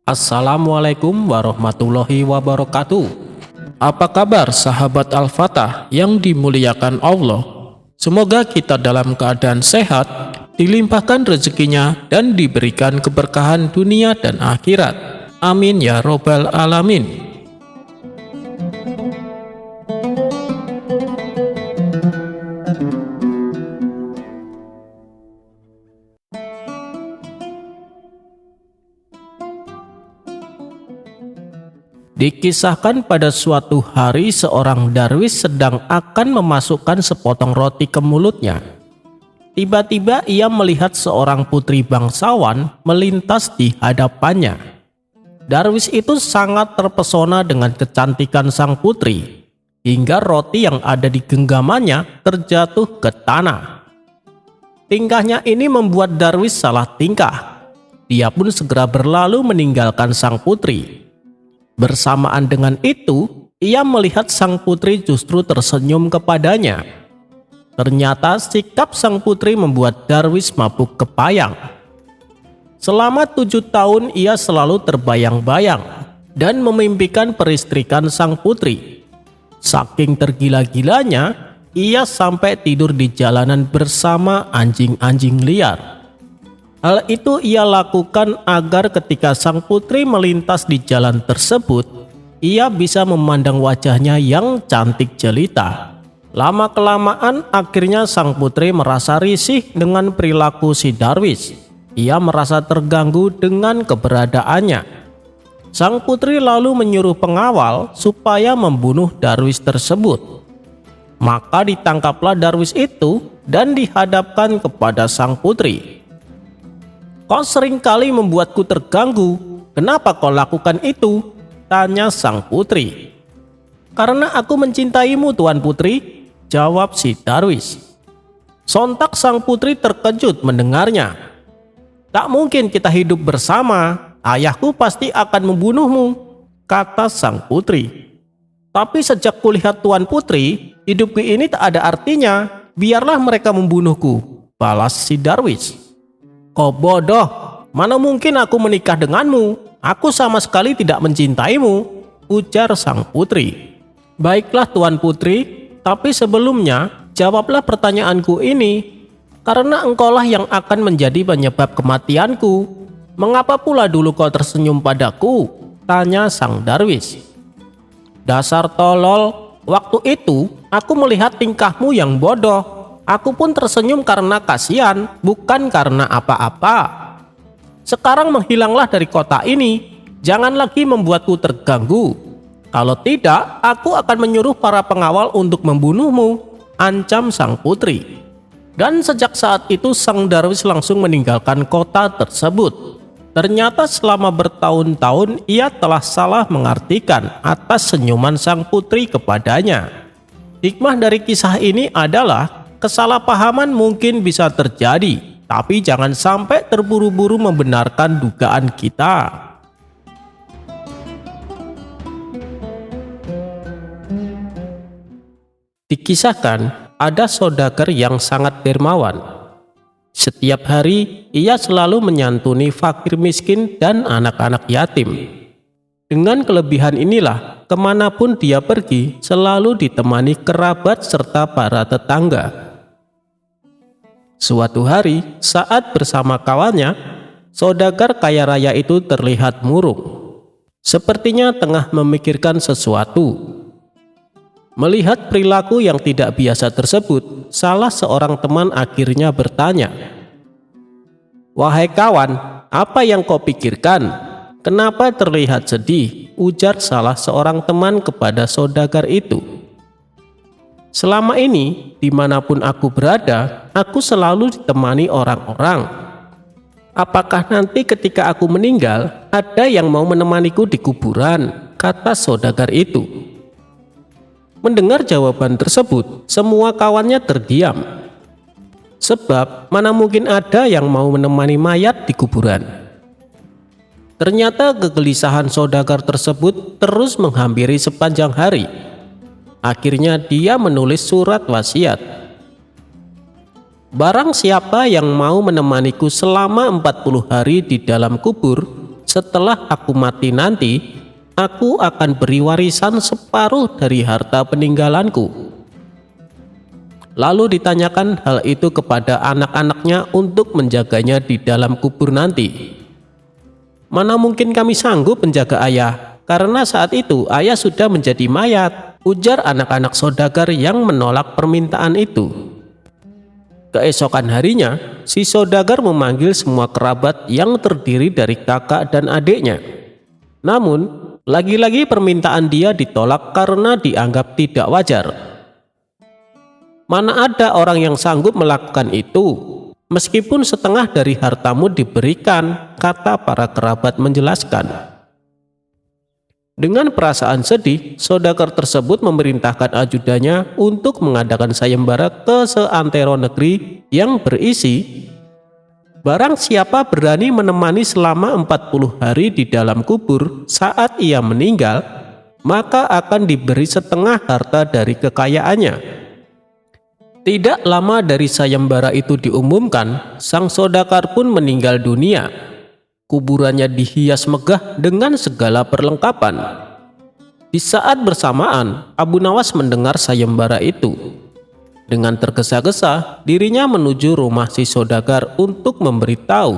Assalamualaikum warahmatullahi wabarakatuh. Apa kabar sahabat Al-Fatah yang dimuliakan Allah? Semoga kita dalam keadaan sehat, dilimpahkan rezekinya dan diberikan keberkahan dunia dan akhirat. Amin ya robbal alamin. Dikisahkan pada suatu hari seorang darwis sedang akan memasukkan sepotong roti ke mulutnya. Tiba-tiba ia melihat seorang putri bangsawan melintas di hadapannya. Darwis itu sangat terpesona dengan kecantikan sang putri, hingga roti yang ada di genggamannya terjatuh ke tanah. Tingkahnya ini membuat Darwis salah tingkah. Dia pun segera berlalu meninggalkan sang putri. Bersamaan dengan itu, ia melihat sang putri justru tersenyum kepadanya. Ternyata sikap sang putri membuat Darwis mabuk kepayang. Selama 7 tahun ia selalu terbayang-bayang dan memimpikan peristrikan sang putri. Saking tergila-gilanya, ia sampai tidur di jalanan bersama anjing-anjing liar. Hal itu ia lakukan agar ketika sang putri melintas di jalan tersebut, ia bisa memandang wajahnya yang cantik jelita. Lama-kelamaan akhirnya sang putri merasa risih dengan perilaku si Darwis. Ia merasa terganggu dengan keberadaannya. Sang putri lalu menyuruh pengawal supaya membunuh Darwis tersebut. Maka ditangkaplah Darwis itu dan dihadapkan kepada sang putri. "Kau seringkali membuatku terganggu. Kenapa kau lakukan itu?" tanya sang putri. "Karena aku mencintaimu, Tuan Putri," jawab si Darwis. Sontak sang putri terkejut mendengarnya. "Tak mungkin kita hidup bersama. Ayahku pasti akan membunuhmu," kata sang putri. "Tapi sejak kulihat Tuan Putri, hidupku ini tak ada artinya. Biarlah mereka membunuhku," balas si Darwis. "Kau bodoh, mana mungkin aku menikah denganmu? Aku sama sekali tidak mencintaimu," ujar sang putri. "Baiklah Tuan Putri, tapi sebelumnya jawablah pertanyaanku ini. Karena engkaulah yang akan menjadi penyebab kematianku. Mengapa pula dulu kau tersenyum padaku?" tanya sang Darwis. "Dasar tolol, waktu itu aku melihat tingkahmu yang bodoh. Aku pun tersenyum karena kasihan, bukan karena apa-apa. Sekarang menghilanglah dari kota ini. Jangan lagi membuatku terganggu. Kalau tidak, aku akan menyuruh para pengawal untuk membunuhmu," ancam sang putri. Dan sejak saat itu sang Darwis langsung meninggalkan kota tersebut. Ternyata selama bertahun-tahun ia telah salah mengartikan atas senyuman sang putri kepadanya. Hikmah dari kisah ini adalah kesalahpahaman mungkin bisa terjadi, tapi jangan sampai terburu-buru membenarkan dugaan kita. Dikisahkan ada saudagar yang sangat dermawan. Setiap hari ia selalu menyantuni fakir miskin dan anak-anak yatim. Dengan kelebihan inilah kemanapun dia pergi selalu ditemani kerabat serta para tetangga. Suatu hari saat bersama kawannya, saudagar kaya raya itu terlihat murung. Sepertinya tengah memikirkan sesuatu. Melihat perilaku yang tidak biasa tersebut, salah seorang teman akhirnya bertanya, "Wahai kawan, apa yang kau pikirkan? Kenapa terlihat sedih?" ujar salah seorang teman kepada saudagar itu. "Selama ini, dimanapun aku berada, aku selalu ditemani orang-orang. Apakah nanti ketika aku meninggal, ada yang mau menemaniku di kuburan?" kata saudagar itu. Mendengar jawaban tersebut, semua kawannya terdiam. Sebab mana mungkin ada yang mau menemani mayat di kuburan. Ternyata kegelisahan saudagar tersebut terus menghampiri sepanjang hari. Akhirnya dia menulis surat wasiat. "Barang siapa yang mau menemaniku selama 40 hari di dalam kubur, setelah aku mati nanti, aku akan beri warisan separuh dari harta peninggalanku. Lalu ditanyakan hal itu kepada anak-anaknya untuk menjaganya di dalam kubur nanti. Mana mungkin kami sanggup menjaga ayah, karena saat itu ayah sudah menjadi mayat, ujar anak-anak saudagar yang menolak permintaan itu. Keesokan harinya, si saudagar memanggil semua kerabat yang terdiri dari kakak dan adiknya. Namun, lagi-lagi permintaan dia ditolak karena dianggap tidak wajar. Mana ada orang yang sanggup melakukan itu, meskipun setengah dari hartamu diberikan, kata para kerabat menjelaskan. Dengan perasaan sedih, saudagar tersebut memerintahkan ajudannya untuk mengadakan sayembara ke seantero negeri yang berisi, barang siapa berani menemani selama 40 hari di dalam kubur saat ia meninggal, maka akan diberi setengah harta dari kekayaannya. Tidak lama dari sayembara itu diumumkan, sang saudagar pun meninggal dunia. Kuburannya dihias megah dengan segala perlengkapan. Di saat bersamaan, Abu Nawas mendengar sayembara itu. Dengan tergesa-gesa, dirinya menuju rumah si saudagar untuk memberitahu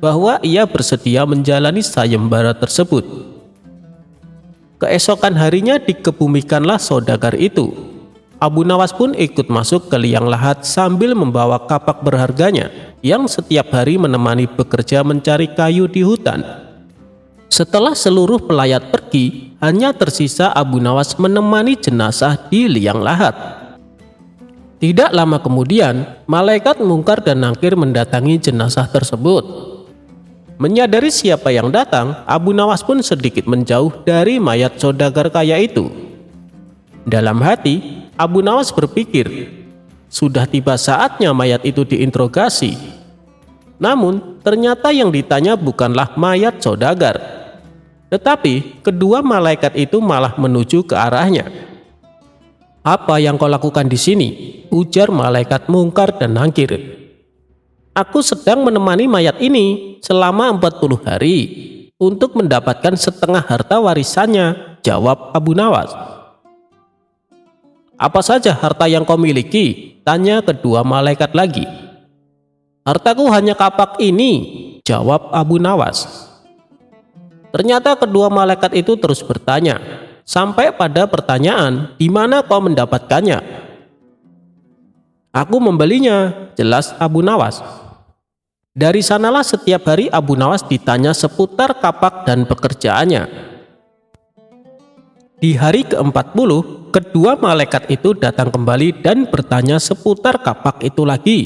bahwa ia bersedia menjalani sayembara tersebut. Keesokan harinya dikebumikanlah saudagar itu. Abu Nawas pun ikut masuk ke liang lahat sambil membawa kapak berharganya yang setiap hari menemani bekerja mencari kayu di hutan. Setelah seluruh pelayat pergi, hanya tersisa Abu Nawas menemani jenazah di liang lahat. Tidak lama kemudian, malaikat Mungkar dan Nakir mendatangi jenazah tersebut. Menyadari siapa yang datang, Abu Nawas pun sedikit menjauh dari mayat saudagar kaya itu. Dalam hati, Abu Nawas berpikir, sudah tiba saatnya mayat itu diinterogasi. Namun, ternyata yang ditanya bukanlah mayat saudagar, tetapi kedua malaikat itu malah menuju ke arahnya. "Apa yang kau lakukan di sini?" ujar malaikat Mungkar dan Nakir. "Aku sedang menemani mayat ini selama 40 hari untuk mendapatkan setengah harta warisannya," jawab Abu Nawas. "Apa saja harta yang kau miliki?" tanya kedua malaikat lagi. "Hartaku hanya kapak ini," jawab Abu Nawas. Ternyata kedua malaikat itu terus bertanya, sampai pada pertanyaan, "Di mana kau mendapatkannya?" "Aku membelinya," jelas Abu Nawas. Dari sanalah setiap hari Abu Nawas ditanya seputar kapak dan pekerjaannya. Di hari ke-40, kedua malaikat itu datang kembali dan bertanya seputar kapak itu lagi.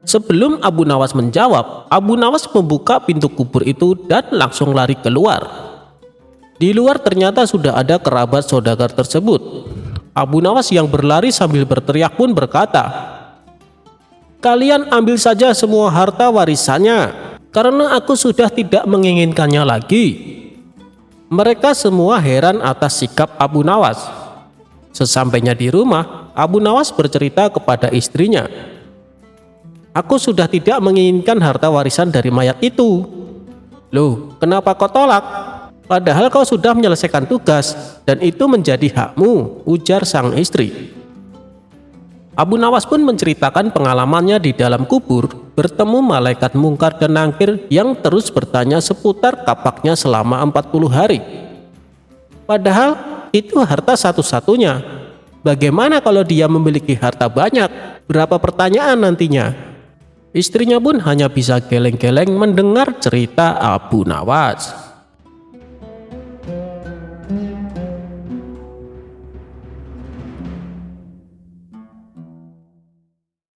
Sebelum Abu Nawas menjawab, Abu Nawas membuka pintu kubur itu dan langsung lari keluar. Di luar ternyata sudah ada kerabat saudagar tersebut. Abu Nawas yang berlari sambil berteriak pun berkata, "Kalian ambil saja semua harta warisannya, karena aku sudah tidak menginginkannya lagi." Mereka semua heran atas sikap Abu Nawas. Sesampainya di rumah, Abu Nawas bercerita kepada istrinya, "Aku sudah tidak menginginkan harta warisan dari mayat itu." "Loh, kenapa kau tolak? Padahal kau sudah menyelesaikan tugas dan itu menjadi hakmu," ujar sang istri. Abu Nawas pun menceritakan pengalamannya di dalam kubur bertemu malaikat Mungkar dan Nakir yang terus bertanya seputar kapaknya selama 40 hari. Padahal itu harta satu-satunya. Bagaimana kalau dia memiliki harta banyak? Berapa pertanyaan nantinya? Istrinya pun hanya bisa geleng-geleng mendengar cerita Abu Nawas.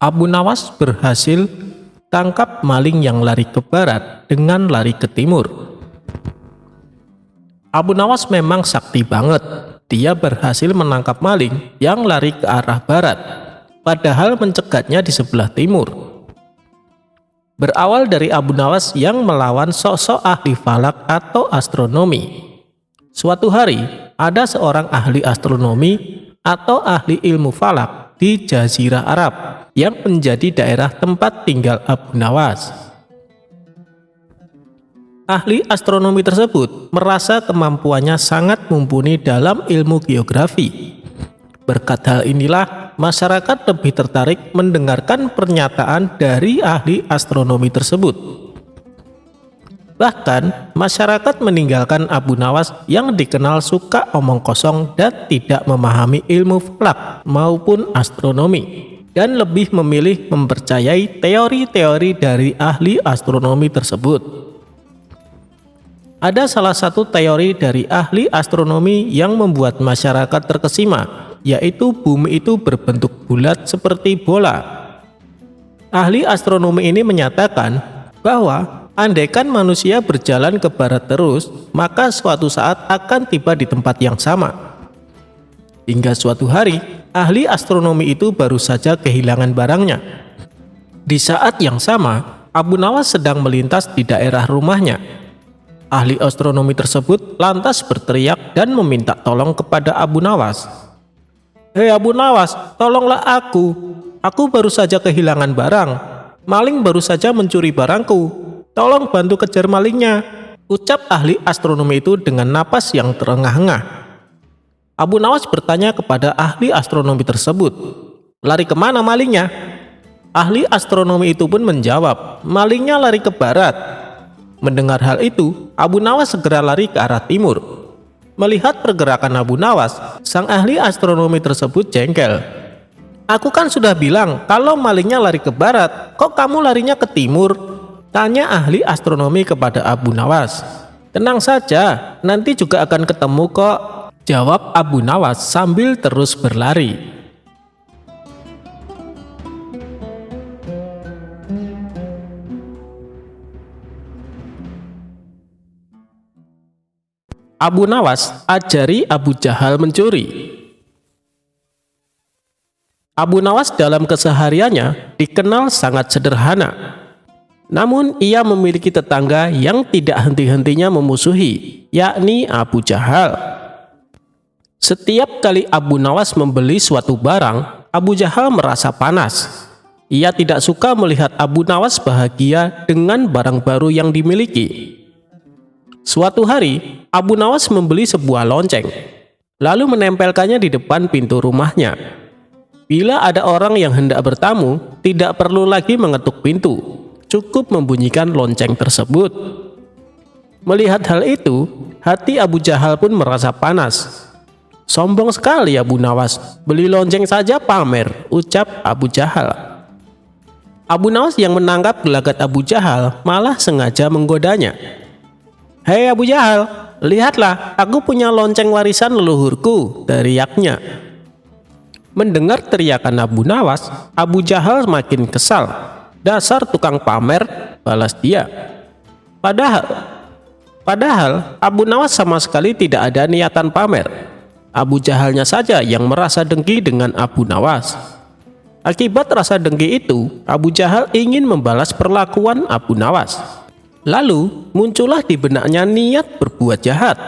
Abu Nawas berhasil tangkap maling yang lari ke barat dengan lari ke timur. Abu Nawas memang sakti banget. Dia berhasil menangkap maling yang lari ke arah barat, padahal mencegatnya di sebelah timur. Berawal dari Abu Nawas yang melawan sosok ahli falak atau astronomi. Suatu hari, ada seorang ahli astronomi atau ahli ilmu falak di Jazirah Arab yang menjadi daerah tempat tinggal Abu Nawas. Ahli astronomi tersebut merasa kemampuannya sangat mumpuni dalam ilmu geografi. Berkat hal inilah, masyarakat lebih tertarik mendengarkan pernyataan dari ahli astronomi tersebut. Bahkan, masyarakat meninggalkan Abu Nawas yang dikenal suka omong kosong dan tidak memahami ilmu falak maupun astronomi, dan lebih memilih mempercayai teori-teori dari ahli astronomi tersebut. Ada salah satu teori dari ahli astronomi yang membuat masyarakat terkesima, yaitu bumi itu berbentuk bulat seperti bola. Ahli astronomi ini menyatakan bahwa andaikan manusia berjalan ke barat terus, maka suatu saat akan tiba di tempat yang sama. Hingga suatu hari, ahli astronomi itu baru saja kehilangan barangnya. Di saat yang sama, Abu Nawas sedang melintas di daerah rumahnya. Ahli astronomi tersebut lantas berteriak dan meminta tolong kepada Abu Nawas. "Hei Abu Nawas, tolonglah aku. Aku baru saja kehilangan barang. Maling baru saja mencuri barangku. Tolong bantu kejar malingnya," ucap ahli astronomi itu dengan napas yang terengah-engah. Abu Nawas bertanya kepada ahli astronomi tersebut, "Lari kemana malingnya?" Ahli astronomi itu pun menjawab, "Malingnya lari ke barat." Mendengar hal itu, Abu Nawas segera lari ke arah timur. Melihat pergerakan Abu Nawas, sang ahli astronomi tersebut jengkel. "Aku kan sudah bilang kalau malingnya lari ke barat, kok kamu larinya ke timur?" tanya ahli astronomi kepada Abu Nawas. "Tenang saja, nanti juga akan ketemu kok," jawab Abu Nawas sambil terus berlari. Abu Nawas ajari Abu Jahal mencuri. Abu Nawas dalam kesehariannya dikenal sangat sederhana. Namun ia memiliki tetangga yang tidak henti-hentinya memusuhi, yakni Abu Jahal. Setiap kali Abu Nawas membeli suatu barang, Abu Jahal merasa panas. Ia tidak suka melihat Abu Nawas bahagia dengan barang baru yang dimiliki. Suatu hari, Abu Nawas membeli sebuah lonceng, lalu menempelkannya di depan pintu rumahnya. Bila ada orang yang hendak bertamu, tidak perlu lagi mengetuk pintu, cukup membunyikan lonceng tersebut. Melihat hal itu, hati Abu Jahal pun merasa panas. "Sombong sekali Abu Nawas, beli lonceng saja pamer," ucap Abu Jahal. Abu Nawas yang menangkap gelagat Abu Jahal malah sengaja menggodanya. "Hei Abu Jahal, lihatlah, aku punya lonceng warisan leluhurku," teriaknya. Mendengar teriakan Abu Nawas, Abu Jahal makin kesal. "Dasar tukang pamer," balas dia. Padahal Abu Nawas sama sekali tidak ada niatan pamer. Abu Jahalnya saja yang merasa dengki dengan Abu Nawas. Akibat rasa dengki itu, Abu Jahal ingin membalas perlakuan Abu Nawas. Lalu muncullah di benaknya niat berbuat jahat.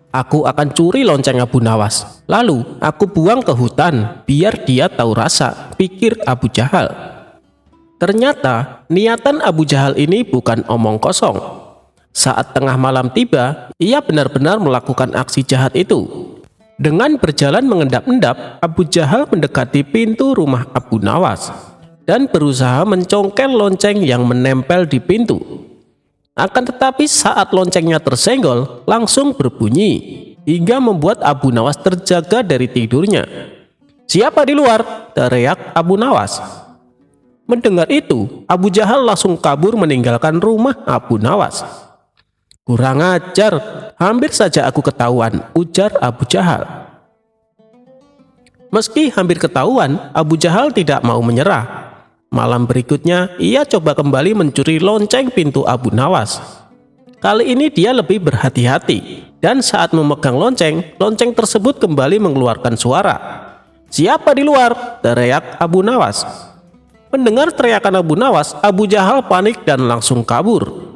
"Aku akan curi lonceng Abu Nawas, lalu aku buang ke hutan biar dia tahu rasa," pikir Abu Jahal. Ternyata niatan Abu Jahal ini bukan omong kosong. Saat tengah malam tiba, ia benar-benar melakukan aksi jahat itu. Dengan berjalan mengendap-endap, Abu Jahal mendekati pintu rumah Abu Nawas dan berusaha mencongkel lonceng yang menempel di pintu. Akan tetapi saat loncengnya tersenggol, langsung berbunyi hingga membuat Abu Nawas terjaga dari tidurnya. "Siapa di luar?" teriak Abu Nawas. Mendengar itu, Abu Jahal langsung kabur meninggalkan rumah Abu Nawas. "Kurang ajar, hampir saja aku ketahuan," ujar Abu Jahal. Meski hampir ketahuan, Abu Jahal tidak mau menyerah. Malam berikutnya, ia coba kembali mencuri lonceng pintu Abu Nawas. Kali ini dia lebih berhati-hati, dan saat memegang lonceng, lonceng tersebut kembali mengeluarkan suara. "Siapa di luar?" teriak Abu Nawas. Mendengar teriakan Abu Nawas, Abu Jahal panik dan langsung kabur.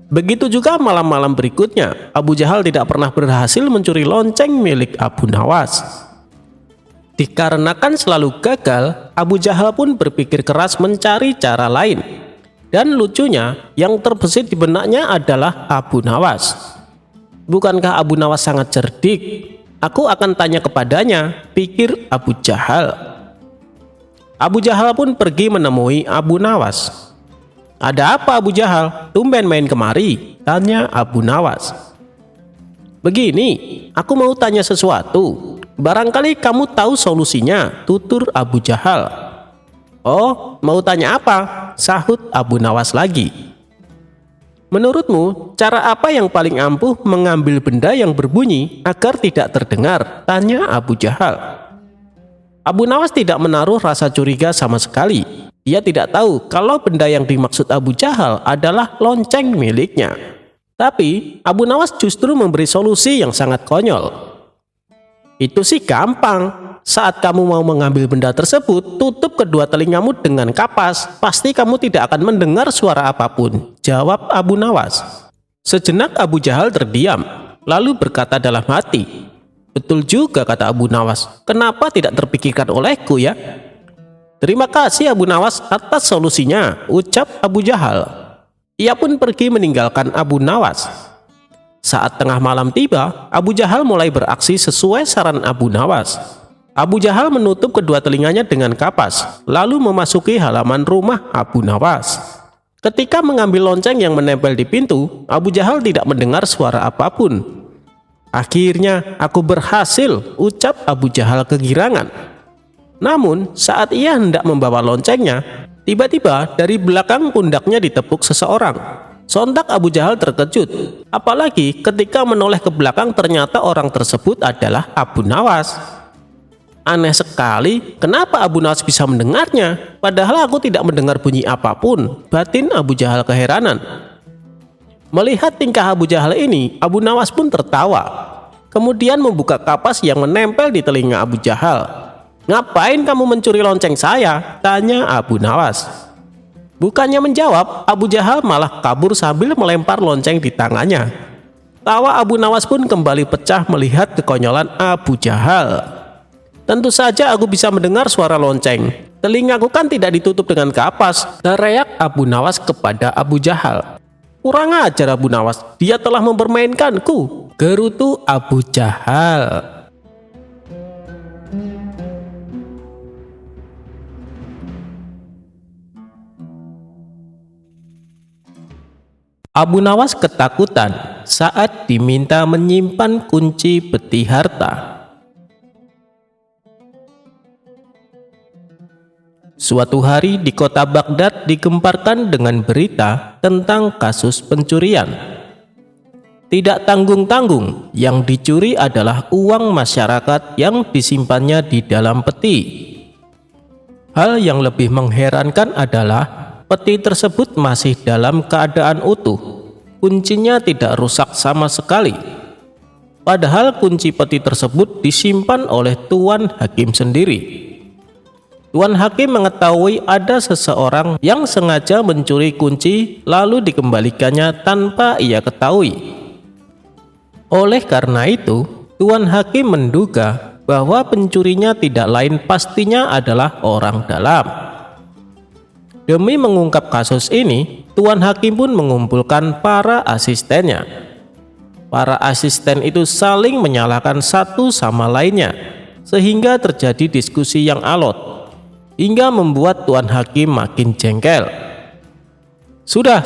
Begitu juga malam-malam berikutnya, Abu Jahal tidak pernah berhasil mencuri lonceng milik Abu Nawas. Dikarenakan selalu gagal, Abu Jahal pun berpikir keras mencari cara lain. Dan lucunya, yang terbesit di benaknya adalah Abu Nawas. Bukankah Abu Nawas sangat cerdik? Aku akan tanya kepadanya, pikir Abu Jahal. Abu Jahal pun pergi menemui Abu Nawas. Ada apa Abu Jahal? Tumben main kemari, tanya Abu Nawas. Begini, aku mau tanya sesuatu. Barangkali kamu tahu solusinya, tutur Abu Jahal. Oh, mau tanya apa? Sahut Abu Nawas lagi. Menurutmu, cara apa yang paling ampuh mengambil benda yang berbunyi agar tidak terdengar? Tanya Abu Jahal. Abu Nawas tidak menaruh rasa curiga sama sekali. Dia tidak tahu kalau benda yang dimaksud Abu Jahal adalah lonceng miliknya. Tapi, Abu Nawas justru memberi solusi yang sangat konyol. Itu sih gampang. Saat kamu mau mengambil benda tersebut, tutup kedua telingamu dengan kapas. Pasti kamu tidak akan mendengar suara apapun, jawab Abu Nawas. Sejenak Abu Jahal terdiam, lalu berkata dalam hati, betul juga kata Abu Nawas, kenapa tidak terpikirkan olehku ya? Terima kasih Abu Nawas atas solusinya, ucap Abu Jahal. Ia pun pergi meninggalkan Abu Nawas. Saat tengah malam tiba, Abu Jahal mulai beraksi sesuai saran Abu Nawas. Abu Jahal menutup kedua telinganya dengan kapas, lalu memasuki halaman rumah Abu Nawas. Ketika mengambil lonceng yang menempel di pintu, Abu Jahal tidak mendengar suara apapun. Akhirnya, aku berhasil, ucap Abu Jahal kegirangan. Namun, saat ia hendak membawa loncengnya, tiba-tiba dari belakang pundaknya ditepuk seseorang. Sontak Abu Jahal terkejut, apalagi ketika menoleh ke belakang ternyata orang tersebut adalah Abu Nawas. Aneh sekali, kenapa Abu Nawas bisa mendengarnya? Padahal aku tidak mendengar bunyi apapun, batin Abu Jahal keheranan. Melihat tingkah Abu Jahal ini, Abu Nawas pun tertawa. Kemudian membuka kapas yang menempel di telinga Abu Jahal. Ngapain kamu mencuri lonceng saya? Tanya Abu Nawas. Bukannya menjawab, Abu Jahal malah kabur sambil melempar lonceng di tangannya. Tawa Abu Nawas pun kembali pecah melihat kekonyolan Abu Jahal. Tentu saja aku bisa mendengar suara lonceng. Telingaku kan tidak ditutup dengan kapas, teriak Abu Nawas kepada Abu Jahal. Kurang ajar Abu Nawas, dia telah mempermainkanku, gerutu Abu Jahal. Abu Nawas ketakutan saat diminta menyimpan kunci peti harta. Suatu hari di kota Baghdad digemparkan dengan berita tentang kasus pencurian. Tidak tanggung-tanggung, yang dicuri adalah uang masyarakat yang disimpannya di dalam peti. Hal yang lebih mengherankan adalah peti tersebut masih dalam keadaan utuh. Kuncinya tidak rusak sama sekali. Padahal kunci peti tersebut disimpan oleh Tuan Hakim sendiri. Tuan Hakim mengetahui ada seseorang yang sengaja mencuri kunci lalu dikembalikannya tanpa ia ketahui. Oleh karena itu, Tuan Hakim menduga bahwa pencurinya tidak lain pastinya adalah orang dalam. Demi mengungkap kasus ini, Tuan Hakim pun mengumpulkan para asistennya. Para asisten itu saling menyalahkan satu sama lainnya, sehingga terjadi diskusi yang alot. Hingga membuat Tuan Hakim makin jengkel. Sudah,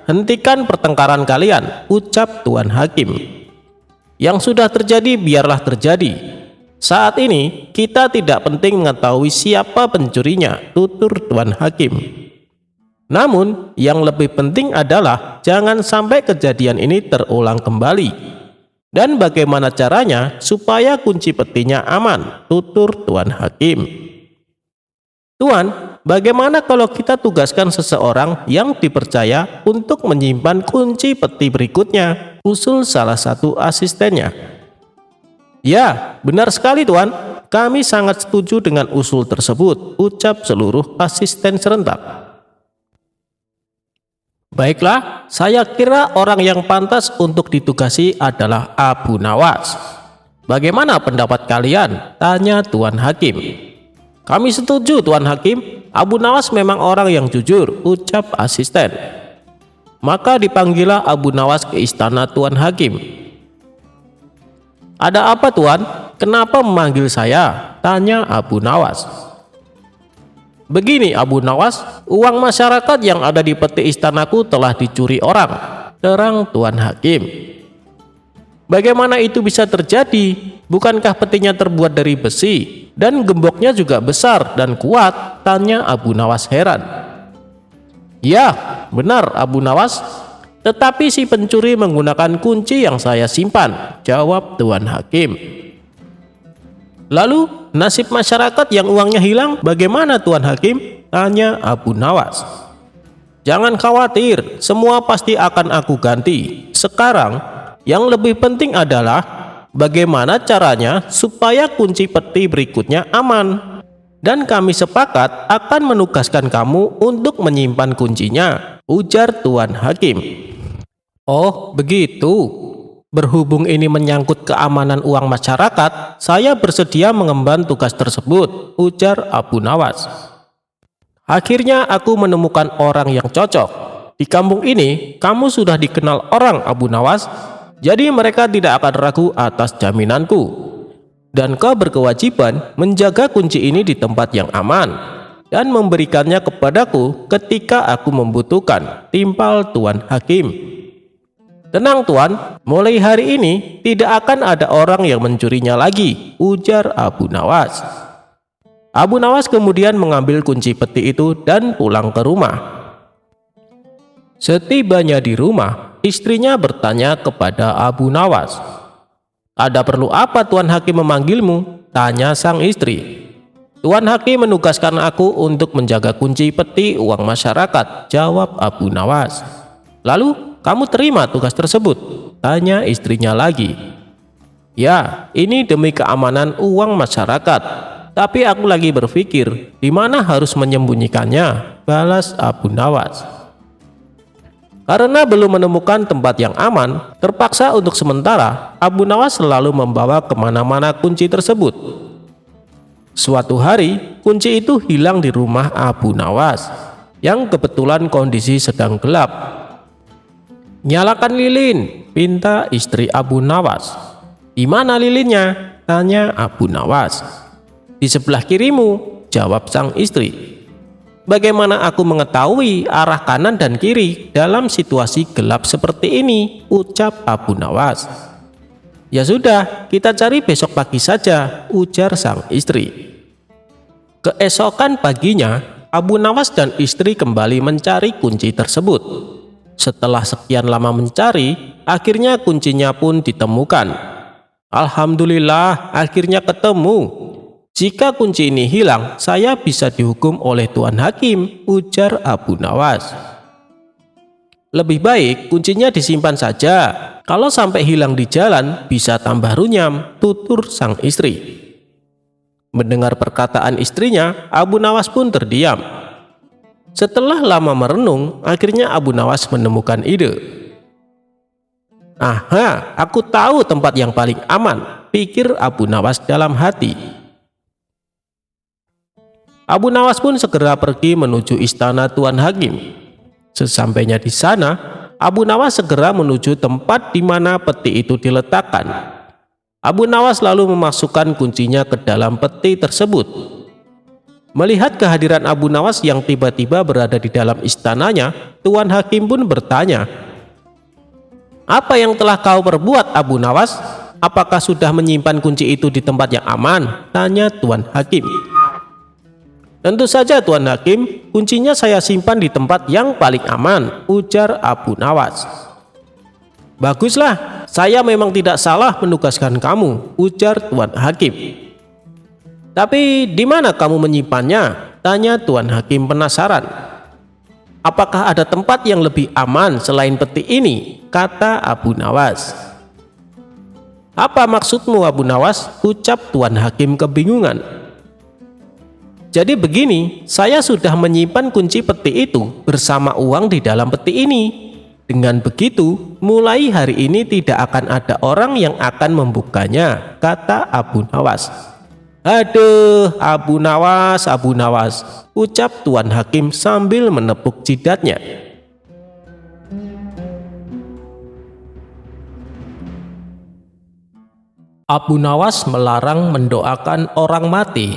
hentikan pertengkaran kalian, ucap Tuan Hakim. Yang sudah terjadi biarlah terjadi. Saat ini kita tidak penting mengetahui siapa pencurinya, tutur Tuan Hakim. Namun yang lebih penting adalah jangan sampai kejadian ini terulang kembali. Dan bagaimana caranya supaya kunci petinya aman, tutur Tuan Hakim. Tuan, bagaimana kalau kita tugaskan seseorang yang dipercaya untuk menyimpan kunci peti berikutnya? Usul salah satu asistennya. Ya, benar sekali Tuan. Kami sangat setuju dengan usul tersebut, ucap seluruh asisten serentak. Baiklah, saya kira orang yang pantas untuk ditugasi adalah Abu Nawas. Bagaimana pendapat kalian? Tanya Tuan Hakim. Kami setuju Tuan Hakim, Abu Nawas memang orang yang jujur, ucap asisten. Maka dipanggillah Abu Nawas ke istana Tuan Hakim. Ada apa Tuan? Kenapa memanggil saya? Tanya Abu Nawas. Begini Abu Nawas, uang masyarakat yang ada di peti istanaku telah dicuri orang, terang Tuan Hakim. Bagaimana itu bisa terjadi? Bukankah petinya terbuat dari besi dan gemboknya juga besar dan kuat? Tanya Abu Nawas heran. Ya, benar Abu Nawas. Tetapi si pencuri menggunakan kunci yang saya simpan, jawab Tuan Hakim. Lalu, nasib masyarakat yang uangnya hilang bagaimana Tuan Hakim? Tanya Abu Nawas. Jangan khawatir, semua pasti akan aku ganti. Sekarang, yang lebih penting adalah bagaimana caranya supaya kunci peti berikutnya aman. Dan kami sepakat akan menugaskan kamu untuk menyimpan kuncinya, ujar Tuan Hakim. Oh, begitu. Berhubung ini menyangkut keamanan uang masyarakat, saya bersedia mengemban tugas tersebut, ujar Abu Nawas. Akhirnya aku menemukan orang yang cocok. Di kampung ini, kamu sudah dikenal orang Abu Nawas, jadi mereka tidak akan ragu atas jaminanku. Dan kau berkewajiban menjaga kunci ini di tempat yang aman dan memberikannya kepadaku ketika aku membutuhkan, timpal Tuan Hakim. Tenang Tuan, mulai hari ini tidak akan ada orang yang mencurinya lagi, ujar Abu Nawas. Abu Nawas kemudian mengambil kunci peti itu dan pulang ke rumah. Setibanya di rumah, istrinya bertanya kepada Abu Nawas. Ada perlu apa Tuan Hakim memanggilmu? Tanya sang istri. Tuan Hakim menugaskan aku untuk menjaga kunci peti uang masyarakat, jawab Abu Nawas. Lalu kamu terima tugas tersebut? Tanya istrinya lagi. Ya, ini demi keamanan uang masyarakat. Tapi aku lagi berpikir, di mana harus menyembunyikannya? Balas Abu Nawas. Karena belum menemukan tempat yang aman, terpaksa untuk sementara Abu Nawas selalu membawa kemana-mana kunci tersebut. Suatu hari, kunci itu hilang di rumah Abu Nawas, yang kebetulan kondisi sedang gelap. Nyalakan lilin, pinta istri Abu Nawas. Di mana lilinnya? Tanya Abu Nawas. Di sebelah kirimu, jawab sang istri. Bagaimana aku mengetahui arah kanan dan kiri dalam situasi gelap seperti ini? Ucap Abu Nawas. Ya sudah, kita cari besok pagi saja, ujar sang istri. Keesokan paginya, Abu Nawas dan istri kembali mencari kunci tersebut. Setelah sekian lama mencari, akhirnya kuncinya pun ditemukan. Alhamdulillah, akhirnya ketemu. Jika kunci ini hilang, saya bisa dihukum oleh Tuan Hakim, ujar Abu Nawas. Lebih baik kuncinya disimpan saja. Kalau sampai hilang di jalan, bisa tambah runyam, tutur sang istri. Mendengar perkataan istrinya, Abu Nawas pun terdiam. Setelah lama merenung, akhirnya Abu Nawas menemukan ide. Aha, aku tahu tempat yang paling aman, pikir Abu Nawas dalam hati. Abu Nawas pun segera pergi menuju istana Tuan Hakim. Sesampainya di sana, Abu Nawas segera menuju tempat di mana peti itu diletakkan. Abu Nawas lalu memasukkan kuncinya ke dalam peti tersebut. Melihat kehadiran Abu Nawas yang tiba-tiba berada di dalam istananya, Tuan Hakim pun bertanya, "Apa yang telah kau perbuat, Abu Nawas? Apakah sudah menyimpan kunci itu di tempat yang aman?" tanya Tuan Hakim. Tentu saja Tuan Hakim, kuncinya saya simpan di tempat yang paling aman, ujar Abu Nawas. Baguslah, saya memang tidak salah menugaskan kamu, ujar Tuan Hakim. Tapi di mana kamu menyimpannya? Tanya Tuan Hakim penasaran. Apakah ada tempat yang lebih aman selain peti ini? Kata Abu Nawas. Apa maksudmu Abu Nawas? Ucap Tuan Hakim kebingungan. Jadi begini, saya sudah menyimpan kunci peti itu bersama uang di dalam peti ini. Dengan begitu, mulai hari ini tidak akan ada orang yang akan membukanya, kata Abu Nawas. "Aduh, Abu Nawas, ucap Tuan Hakim sambil menepuk jidatnya. Abu Nawas melarang mendoakan orang mati.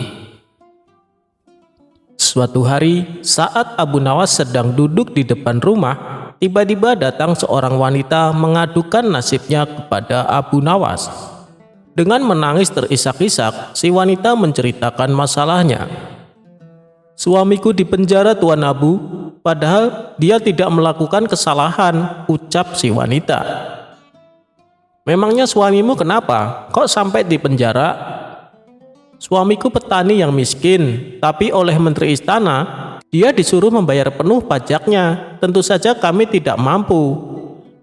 Suatu hari, saat Abu Nawas sedang duduk di depan rumah, tiba-tiba datang seorang wanita mengadukan nasibnya kepada Abu Nawas. Dengan menangis terisak-isak, si wanita menceritakan masalahnya. "Suamiku di penjara, Tuan Abu, padahal dia tidak melakukan kesalahan," ucap si wanita. "Memangnya suamimu kenapa? Kok sampai di penjara?" "Suamiku petani yang miskin, tapi oleh Menteri Istana, dia disuruh membayar penuh pajaknya. Tentu saja kami tidak mampu.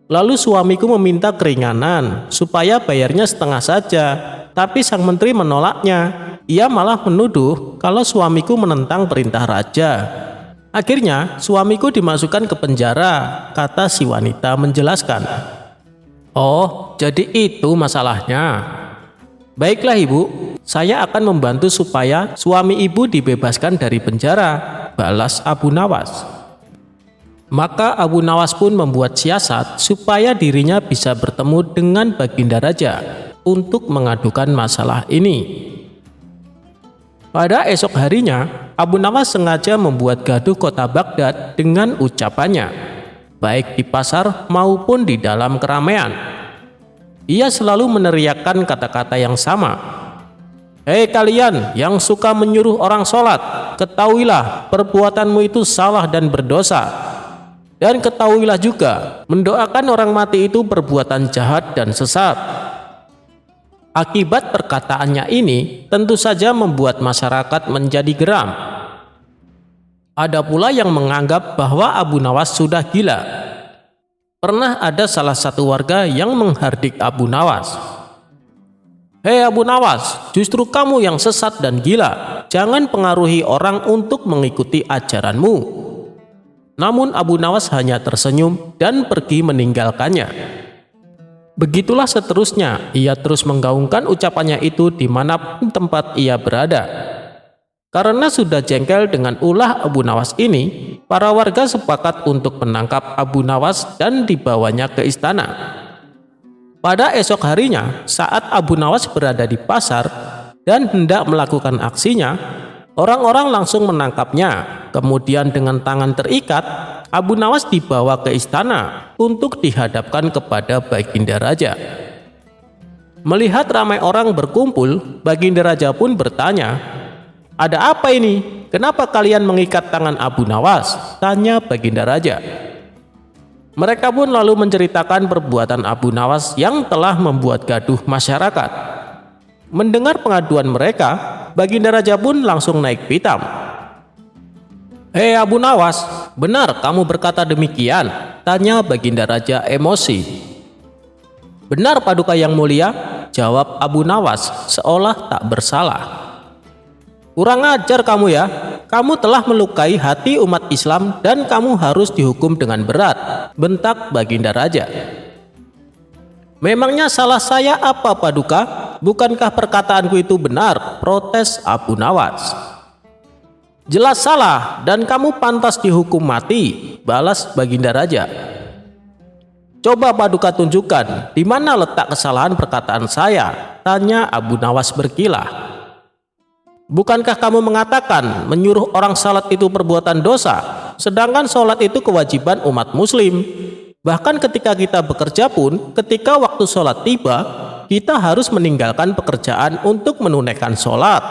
Lalu suamiku meminta keringanan, supaya bayarnya setengah saja. Tapi sang menteri menolaknya. Ia malah menuduh kalau suamiku menentang perintah raja. Akhirnya suamiku dimasukkan ke penjara," kata si wanita menjelaskan. "Oh, jadi itu masalahnya. Baiklah Ibu, saya akan membantu supaya suami Ibu dibebaskan dari penjara," balas Abu Nawas. Maka Abu Nawas pun membuat siasat supaya dirinya bisa bertemu dengan Baginda Raja untuk mengadukan masalah ini. Pada esok harinya, Abu Nawas sengaja membuat gaduh kota Baghdad dengan ucapannya, baik di pasar maupun di dalam keramaian. Ia selalu meneriakkan kata-kata yang sama. "Hei kalian yang suka menyuruh orang sholat, ketahuilah perbuatanmu itu salah dan berdosa. Dan ketahuilah juga, mendoakan orang mati itu perbuatan jahat dan sesat." Akibat perkataannya ini tentu saja membuat masyarakat menjadi geram. Ada pula yang menganggap bahwa Abu Nawas sudah gila. Pernah ada salah satu warga yang menghardik Abu Nawas. "Hei Abu Nawas, justru kamu yang sesat dan gila. Jangan pengaruhi orang untuk mengikuti ajaranmu." Namun Abu Nawas hanya tersenyum dan pergi meninggalkannya. Begitulah seterusnya, ia terus menggaungkan ucapannya itu dimanapun tempat ia berada. Karena sudah jengkel dengan ulah Abu Nawas ini, para warga sepakat untuk menangkap Abu Nawas dan dibawanya ke istana. Pada esok harinya, saat Abu Nawas berada di pasar dan hendak melakukan aksinya, orang-orang langsung menangkapnya. Kemudian dengan tangan terikat, Abu Nawas dibawa ke istana untuk dihadapkan kepada Baginda Raja. Melihat ramai orang berkumpul, Baginda Raja pun bertanya, "Ada apa ini? Kenapa kalian mengikat tangan Abu Nawas?" tanya Baginda Raja. Mereka pun lalu menceritakan perbuatan Abu Nawas yang telah membuat gaduh masyarakat. Mendengar pengaduan mereka, Baginda Raja pun langsung naik pitam. "Hei Abu Nawas, benar kamu berkata demikian?" tanya Baginda Raja emosi. "Benar Paduka yang mulia," jawab Abu Nawas seolah tak bersalah. "Kurang ajar kamu ya, kamu telah melukai hati umat Islam dan kamu harus dihukum dengan berat," bentak Baginda Raja. "Memangnya salah saya apa Paduka? Bukankah perkataanku itu benar?" protes Abu Nawas. "Jelas salah dan kamu pantas dihukum mati," balas Baginda Raja. "Coba Paduka tunjukkan di mana letak kesalahan perkataan saya," tanya Abu Nawas berkilah. "Bukankah kamu mengatakan menyuruh orang salat itu perbuatan dosa, sedangkan sholat itu kewajiban umat muslim? Bahkan ketika kita bekerja pun, ketika waktu sholat tiba, kita harus meninggalkan pekerjaan untuk menunaikan sholat.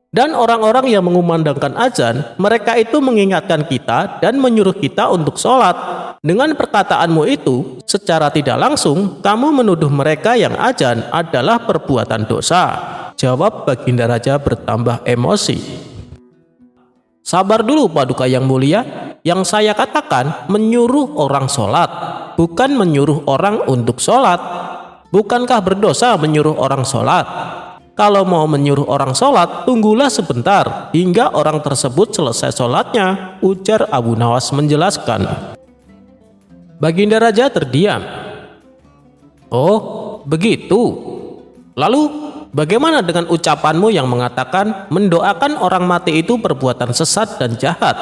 Dan orang-orang yang mengumandangkan azan, mereka itu mengingatkan kita dan menyuruh kita untuk sholat. Dengan perkataanmu itu, secara tidak langsung, kamu menuduh mereka yang azan adalah perbuatan dosa," jawab Baginda Raja bertambah emosi. "Sabar dulu Paduka yang mulia, yang saya katakan menyuruh orang sholat, bukan menyuruh orang untuk sholat. Bukankah berdosa menyuruh orang sholat? Kalau mau menyuruh orang sholat, tunggulah sebentar hingga orang tersebut selesai sholatnya," ujar Abu Nawas menjelaskan. Baginda Raja terdiam. "Oh, begitu. Lalu Bagaimana dengan ucapanmu yang mengatakan mendoakan orang mati itu perbuatan sesat dan jahat?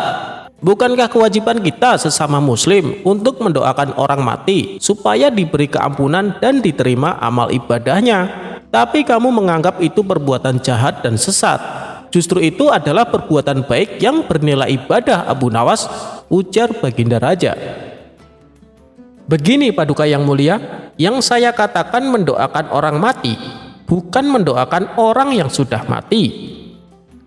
Bukankah kewajiban kita sesama muslim untuk mendoakan orang mati supaya diberi keampunan dan diterima amal ibadahnya? Tapi kamu menganggap itu perbuatan jahat dan sesat. Justru itu adalah perbuatan baik yang bernilai ibadah, Abu Nawas, ujar Baginda Raja. Begini Paduka yang mulia, yang saya katakan mendoakan orang mati, bukan mendoakan orang yang sudah mati.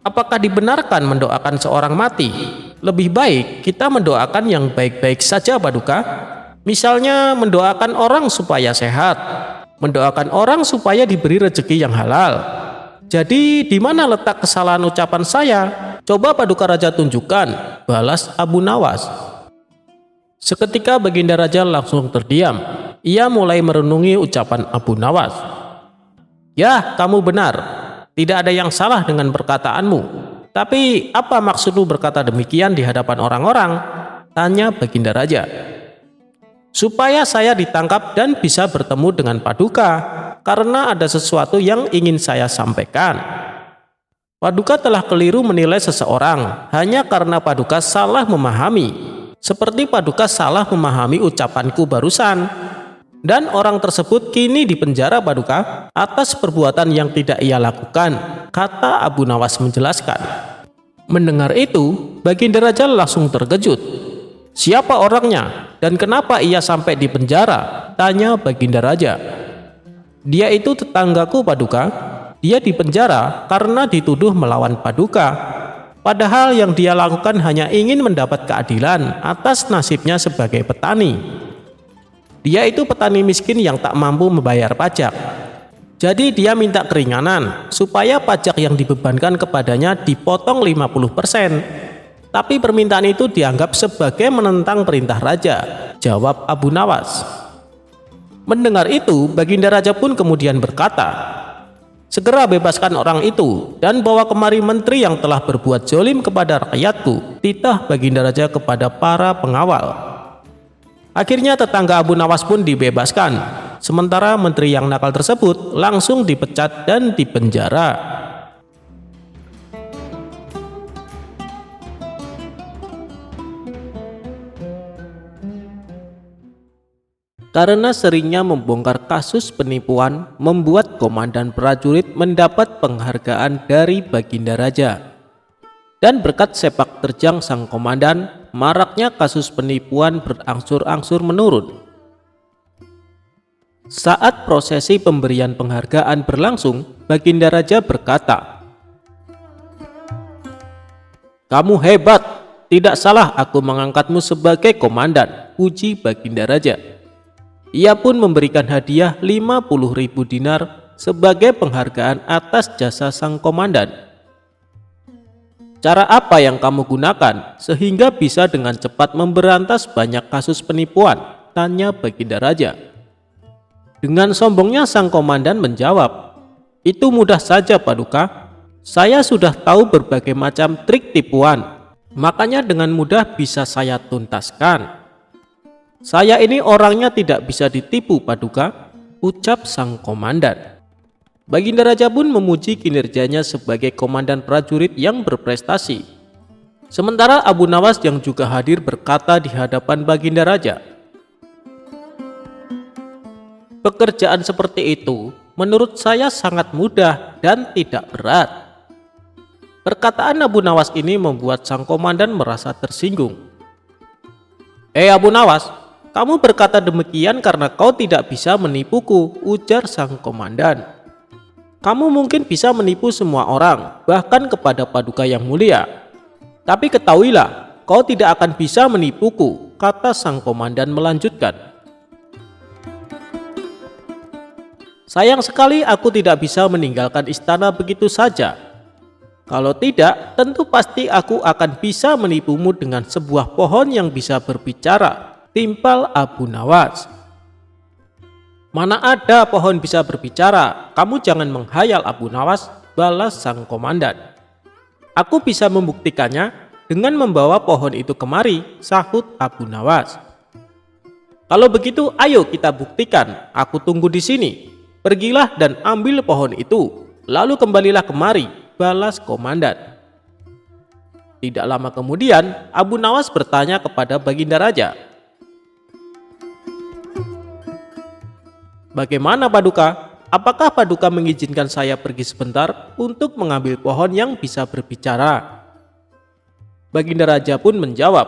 Apakah dibenarkan mendoakan seorang mati? Lebih baik kita mendoakan yang baik-baik saja Paduka. Misalnya mendoakan orang supaya sehat, mendoakan orang supaya diberi rezeki yang halal. Jadi di mana letak kesalahan ucapan saya? Coba Paduka Raja tunjukkan, balas Abu Nawas. Seketika Baginda Raja langsung terdiam. Ia mulai merenungi ucapan Abu Nawas. Ya, kamu benar. Tidak ada yang salah dengan perkataanmu. Tapi apa maksudmu berkata demikian di hadapan orang-orang? Tanya Baginda Raja. Supaya saya ditangkap dan bisa bertemu dengan Paduka, karena ada sesuatu yang ingin saya sampaikan. Paduka telah keliru menilai seseorang hanya karena Paduka salah memahami, seperti Paduka salah memahami ucapanku barusan. Dan orang tersebut kini dipenjara Paduka atas perbuatan yang tidak ia lakukan, kata Abu Nawas menjelaskan. Mendengar itu, Baginda Raja langsung terkejut. Siapa orangnya dan kenapa ia sampai dipenjara? Tanya Baginda Raja. Dia itu tetanggaku Paduka. Dia dipenjara karena dituduh melawan Paduka. Padahal yang dia lakukan hanya ingin mendapat keadilan atas nasibnya sebagai petani. Dia itu petani miskin yang tak mampu membayar pajak. Jadi dia minta keringanan supaya pajak yang dibebankan kepadanya dipotong 50%. Tapi permintaan itu dianggap sebagai menentang perintah raja, jawab Abu Nawas. Mendengar itu, Baginda Raja pun kemudian berkata, segera bebaskan orang itu dan bawa kemari menteri yang telah berbuat zalim kepada rakyatku, titah Baginda Raja kepada para pengawal. Akhirnya tetangga Abu Nawas pun dibebaskan, sementara menteri yang nakal tersebut langsung dipecat dan dipenjara. Karena seringnya membongkar kasus penipuan, membuat komandan prajurit mendapat penghargaan dari Baginda Raja. Dan berkat sepak terjang sang komandan, maraknya kasus penipuan berangsur-angsur menurun. Saat prosesi pemberian penghargaan berlangsung, Baginda Raja berkata, "Kamu hebat, tidak salah aku mengangkatmu sebagai komandan," puji Baginda Raja. Ia pun memberikan hadiah 50.000 dinar sebagai penghargaan atas jasa sang komandan. Cara apa yang kamu gunakan sehingga bisa dengan cepat memberantas banyak kasus penipuan? Tanya Baginda Raja. Dengan sombongnya sang komandan menjawab, itu mudah saja Paduka. Saya sudah tahu berbagai macam trik tipuan, makanya dengan mudah bisa saya tuntaskan. Saya ini orangnya tidak bisa ditipu Paduka, ucap sang komandan. Baginda Raja pun memuji kinerjanya sebagai komandan prajurit yang berprestasi. Sementara Abu Nawas yang juga hadir berkata di hadapan Baginda Raja, pekerjaan seperti itu menurut saya sangat mudah dan tidak berat. Perkataan Abu Nawas ini membuat sang komandan merasa tersinggung. Abu Nawas, kamu berkata demikian karena kau tidak bisa menipuku, ujar sang komandan. Kamu mungkin bisa menipu semua orang, bahkan kepada Paduka yang mulia. Tapi ketahuilah, kau tidak akan bisa menipuku, kata sang komandan melanjutkan. Sayang sekali aku tidak bisa meninggalkan istana begitu saja. Kalau tidak, tentu pasti aku akan bisa menipumu dengan sebuah pohon yang bisa berbicara, timpal Abu Nawas. Mana ada pohon bisa berbicara, kamu jangan menghayal Abu Nawas, balas sang komandan. Aku bisa membuktikannya dengan membawa pohon itu kemari, sahut Abu Nawas. Kalau begitu ayo kita buktikan, aku tunggu di sini. Pergilah dan ambil pohon itu, Lalu kembalilah kemari, balas komandan. Tidak lama kemudian, Abu Nawas bertanya kepada Baginda Raja, "Bagaimana Paduka? Apakah Paduka mengizinkan saya pergi sebentar untuk mengambil pohon yang bisa berbicara?" Baginda Raja pun menjawab,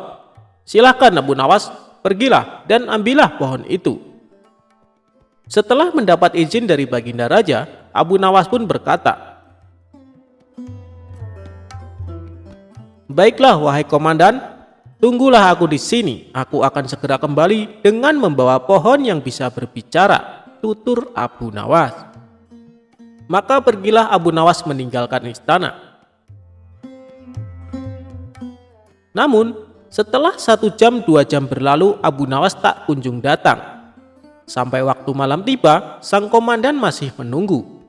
"Silakan Abu Nawas, pergilah dan ambillah pohon itu." Setelah mendapat izin dari Baginda Raja, Abu Nawas pun berkata, "Baiklah wahai komandan, tunggulah aku di sini. Aku akan segera kembali dengan membawa pohon yang bisa berbicara," tutur Abu Nawas. Maka pergilah Abu Nawas meninggalkan istana. Namun, setelah 1 jam 2 jam berlalu, Abu Nawas tak kunjung datang. Sampai waktu malam tiba, sang komandan masih menunggu.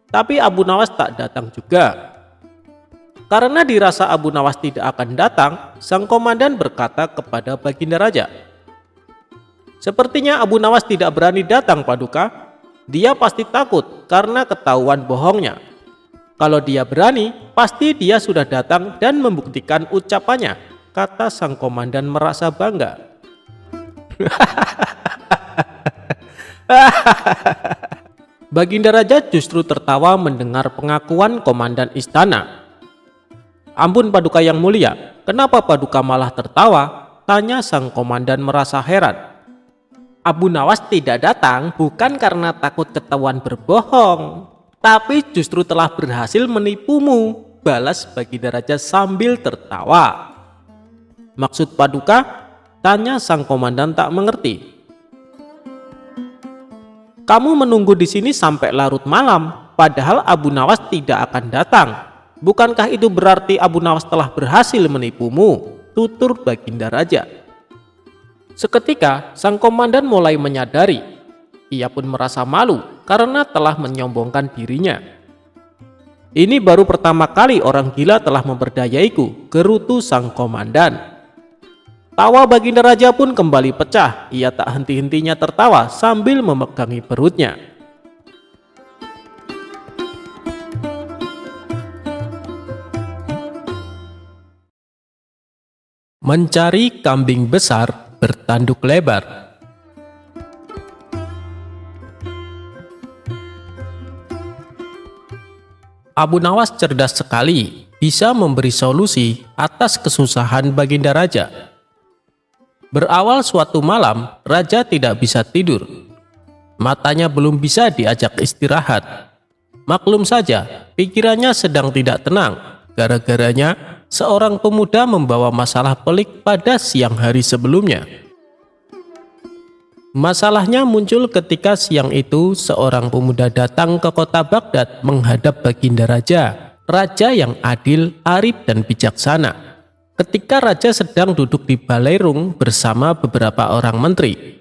Tapi Abu Nawas tak datang juga. Karena dirasa Abu Nawas tidak akan datang, sang komandan berkata kepada Baginda Raja, "Sepertinya Abu Nawas tidak berani datang, Paduka. Dia pasti takut karena ketahuan bohongnya. Kalau dia berani, pasti dia sudah datang dan membuktikan ucapannya," kata sang komandan merasa bangga. Baginda Raja justru tertawa mendengar pengakuan komandan istana. "Ampun Paduka yang mulia, kenapa Paduka malah tertawa?" tanya sang komandan merasa heran. "Abu Nawas tidak datang bukan karena takut ketahuan berbohong, tapi justru telah berhasil menipumu," balas Baginda Raja sambil tertawa. "Maksud Paduka?" tanya sang komandan tak mengerti. "Kamu menunggu di sini sampai larut malam, padahal Abu Nawas tidak akan datang. Bukankah itu berarti Abu Nawas telah berhasil menipumu?" tutur Baginda Raja. Seketika sang komandan mulai menyadari. Ia pun merasa malu karena telah menyombongkan dirinya. "Ini baru pertama kali orang gila telah memperdayaiku," gerutu sang komandan. Tawa Baginda Raja pun kembali pecah. Ia tak henti-hentinya tertawa sambil memegangi perutnya. Mencari kambing besar bertanduk lebar. Abu Nawas cerdas sekali, bisa memberi solusi atas kesusahan Baginda Raja. Berawal suatu malam, Raja tidak bisa tidur. Matanya belum bisa diajak istirahat. Maklum saja, pikirannya sedang tidak tenang. Gara-garanya, seorang pemuda membawa masalah pelik pada siang hari sebelumnya. Masalahnya muncul ketika siang itu seorang pemuda datang ke kota Baghdad menghadap Baginda Raja, raja yang adil, arif dan bijaksana. Ketika raja sedang duduk di balairung bersama beberapa orang menteri.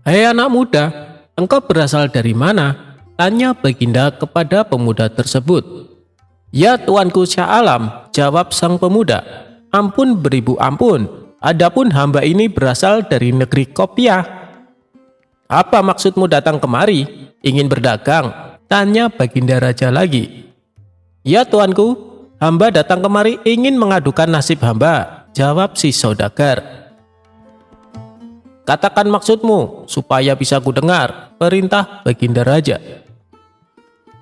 "Hei anak muda, engkau berasal dari mana?" tanya Baginda kepada pemuda tersebut. "Ya tuanku Syah Alam," jawab sang pemuda. "Ampun beribu ampun, adapun hamba ini berasal dari negeri Kopiah." "Apa maksudmu datang kemari? Ingin berdagang?" tanya Baginda Raja lagi. "Ya tuanku, hamba datang kemari ingin mengadukan nasib hamba," jawab si saudagar. "Katakan maksudmu supaya bisa kudengar," perintah Baginda Raja.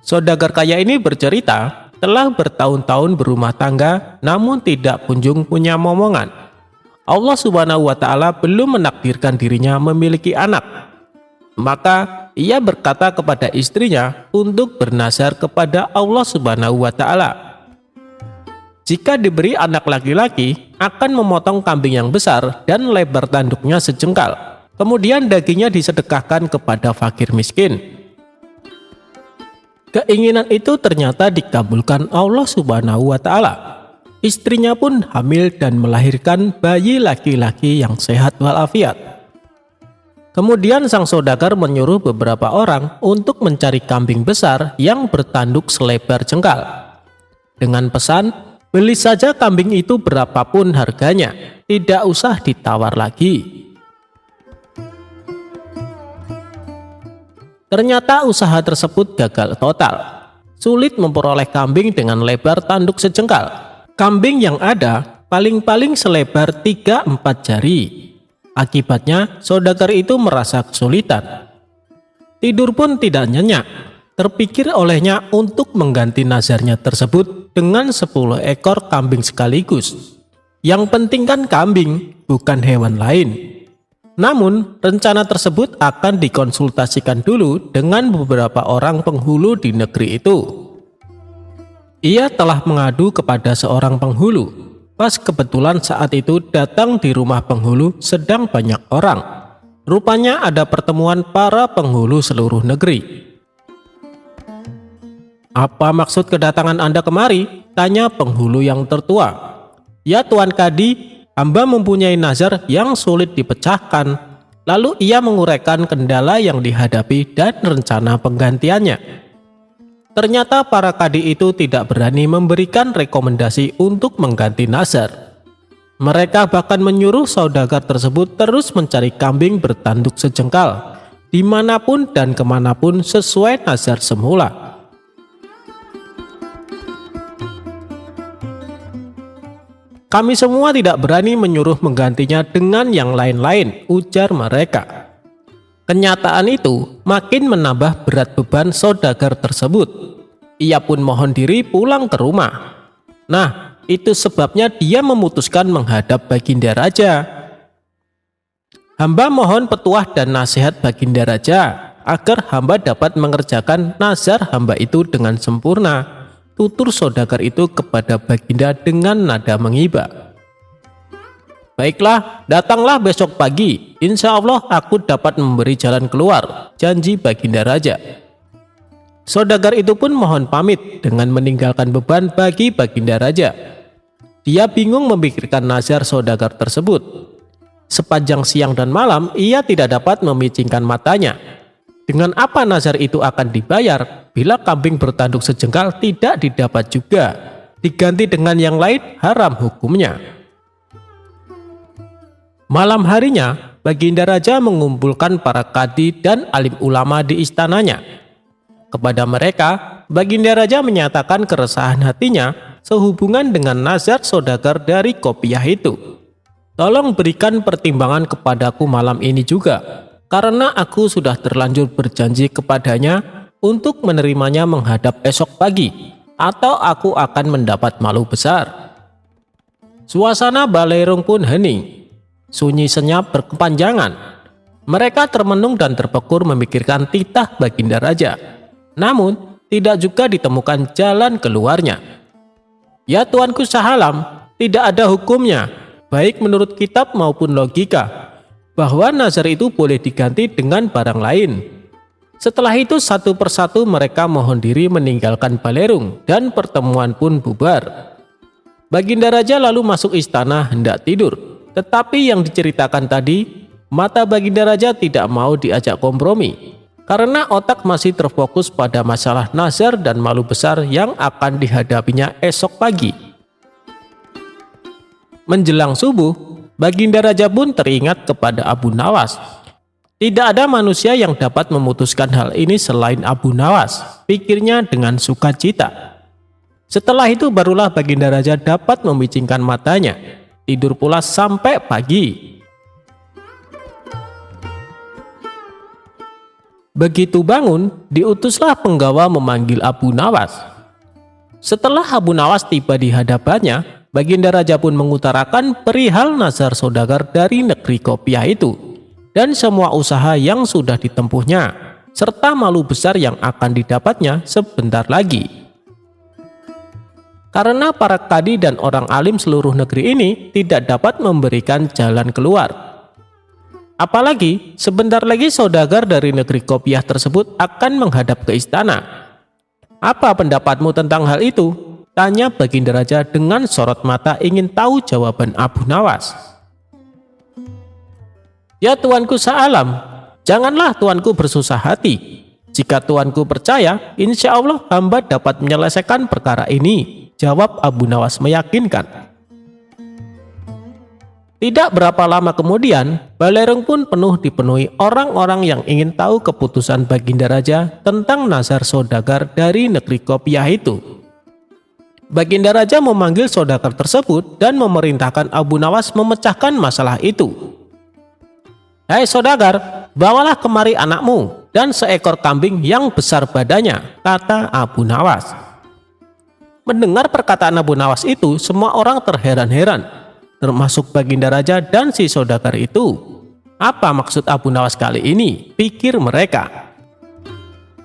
Saudagar kaya ini bercerita telah bertahun-tahun berumah tangga namun tidak kunjung punya momongan. Allah Subhanahu wa Ta'ala belum menakdirkan dirinya memiliki anak. Maka ia berkata kepada istrinya untuk bernazar kepada Allah Subhanahu wa Ta'ala. Jika diberi anak laki-laki, akan memotong kambing yang besar dan lebar tanduknya sejengkal. Kemudian dagingnya disedekahkan kepada fakir miskin. Keinginan itu ternyata dikabulkan Allah Subhanahu wa Ta'ala. Istrinya pun hamil dan melahirkan bayi laki-laki yang sehat walafiat. Kemudian sang saudagar menyuruh beberapa orang untuk mencari kambing besar yang bertanduk selebar jengkal. Dengan pesan, beli saja kambing itu berapapun harganya, tidak usah ditawar lagi. Ternyata usaha tersebut gagal total. Sulit memperoleh kambing dengan lebar tanduk sejengkal. Kambing yang ada paling-paling selebar 3-4 jari. Akibatnya saudagar itu merasa kesulitan. Tidur pun tidak nyenyak. Terpikir olehnya untuk mengganti nazarnya tersebut dengan 10 ekor kambing sekaligus. Yang penting kan kambing, bukan hewan lain. Namun, rencana tersebut akan dikonsultasikan dulu dengan beberapa orang penghulu di negeri itu. Ia telah mengadu kepada seorang penghulu. Pas kebetulan saat itu datang di rumah penghulu sedang banyak orang. Rupanya ada pertemuan para penghulu seluruh negeri. "Apa maksud kedatangan Anda kemari?" tanya penghulu yang tertua. "Ya Tuan Kadi, hamba mempunyai nazar yang sulit dipecahkan." Lalu ia menguraikan kendala yang dihadapi dan rencana penggantiannya. Ternyata para kadi itu tidak berani memberikan rekomendasi untuk mengganti nazar. Mereka bahkan menyuruh saudagar tersebut terus mencari kambing bertanduk sejengkal, dimanapun dan kemanapun sesuai nazar semula. "Kami semua tidak berani menyuruh menggantinya dengan yang lain-lain," ujar mereka. Kenyataan itu makin menambah berat beban saudagar tersebut. Ia pun mohon diri pulang ke rumah. Nah, itu sebabnya dia memutuskan menghadap Baginda Raja. "Hamba mohon petuah dan nasihat Baginda Raja, agar hamba dapat mengerjakan nazar hamba itu dengan sempurna," tutur saudagar itu kepada Baginda dengan nada mengiba. "Baiklah, datanglah besok pagi. Insya Allah aku dapat memberi jalan keluar," janji Baginda Raja. Saudagar itu pun mohon pamit dengan meninggalkan beban bagi Baginda Raja. Dia bingung memikirkan nazar saudagar tersebut. Sepanjang siang dan malam ia tidak dapat memicingkan matanya. Dengan apa nazar itu akan dibayar bila kambing bertanduk sejengkal tidak didapat juga? Diganti dengan yang lain haram hukumnya. Malam harinya, Baginda Raja mengumpulkan para kadi dan alim ulama di istananya. Kepada mereka, Baginda Raja menyatakan keresahan hatinya sehubungan dengan nazar saudagar dari Qopiah itu. "Tolong berikan pertimbangan kepadaku malam ini juga, karena aku sudah terlanjur berjanji kepadanya untuk menerimanya menghadap esok pagi, atau aku akan mendapat malu besar." Suasana Balerung pun hening. Sunyi senyap berkepanjangan. Mereka termenung dan terpekur memikirkan titah Baginda Raja. Namun, tidak juga ditemukan jalan keluarnya. "Ya Tuanku Sahalam, tidak ada hukumnya, baik menurut kitab maupun logika, bahwa nazar itu boleh diganti dengan barang lain." Setelah itu satu persatu mereka mohon diri meninggalkan Balerung dan pertemuan pun bubar. Baginda Raja lalu masuk istana hendak tidur. Tetapi yang diceritakan tadi, mata Baginda Raja tidak mau diajak kompromi. Karena otak masih terfokus pada masalah nazar dan malu besar yang akan dihadapinya esok pagi. Menjelang subuh, Baginda Raja pun teringat kepada Abu Nawas. Tidak ada manusia yang dapat memutuskan hal ini selain Abu Nawas, pikirnya dengan sukacita. Setelah itu barulah Baginda Raja dapat memicingkan matanya, tidur pula sampai pagi. Begitu bangun, diutuslah penggawa memanggil Abu Nawas. Setelah Abu Nawas tiba di hadapannya, Baginda Raja pun mengutarakan perihal nazar saudagar dari negeri Qopiah itu, dan semua usaha yang sudah ditempuhnya, serta malu besar yang akan didapatnya sebentar lagi. Karena para kadi dan orang alim seluruh negeri ini tidak dapat memberikan jalan keluar. Apalagi sebentar lagi saudagar dari negeri Qopiah tersebut akan menghadap ke istana. "Apa pendapatmu tentang hal itu?" tanya Baginda Raja dengan sorot mata ingin tahu jawaban Abu Nawas. "Ya Tuanku Sahalam, janganlah Tuanku bersusah hati. Jika Tuanku percaya, insya Allah hamba dapat menyelesaikan perkara ini," jawab Abu Nawas meyakinkan. Tidak berapa lama kemudian, Balerung pun dipenuhi orang-orang yang ingin tahu keputusan Baginda Raja tentang nazar saudagar dari negeri Kopiah itu. Baginda Raja memanggil saudagar tersebut dan memerintahkan Abu Nawas memecahkan masalah itu. "Hai saudagar, bawalah kemari anakmu dan seekor kambing yang besar badannya," kata Abu Nawas. Mendengar perkataan Abu Nawas itu, semua orang terheran-heran, termasuk Baginda Raja dan si saudagar itu. Apa maksud Abu Nawas kali ini? Pikir mereka.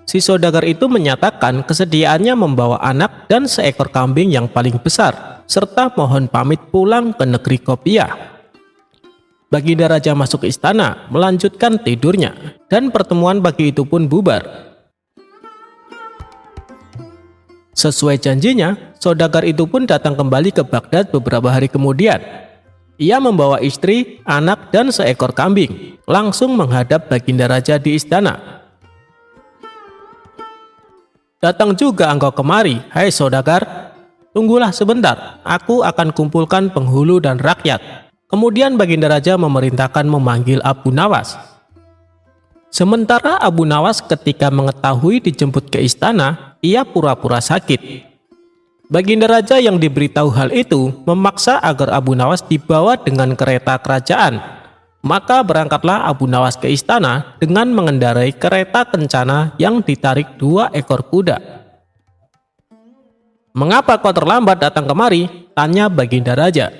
Si saudagar itu menyatakan kesediaannya membawa anak dan seekor kambing yang paling besar, serta mohon pamit pulang ke negeri Kopiah. Baginda Raja masuk ke istana, melanjutkan tidurnya, dan pertemuan pagi itu pun bubar. Sesuai janjinya, saudagar itu pun datang kembali ke Baghdad beberapa hari kemudian. Ia membawa istri, anak, dan seekor kambing, langsung menghadap Baginda Raja di istana. "Datang juga engkau kemari, hai saudagar. Tunggulah sebentar, aku akan kumpulkan penghulu dan rakyat." Kemudian Baginda Raja memerintahkan memanggil Abu Nawas. Sementara Abu Nawas ketika mengetahui dijemput ke istana, ia pura-pura sakit. Baginda Raja yang diberitahu hal itu memaksa agar Abu Nawas dibawa dengan kereta kerajaan. Maka berangkatlah Abu Nawas ke istana dengan mengendarai kereta kencana yang ditarik 2 ekor kuda. "Mengapa kau terlambat datang kemari?" tanya Baginda Raja.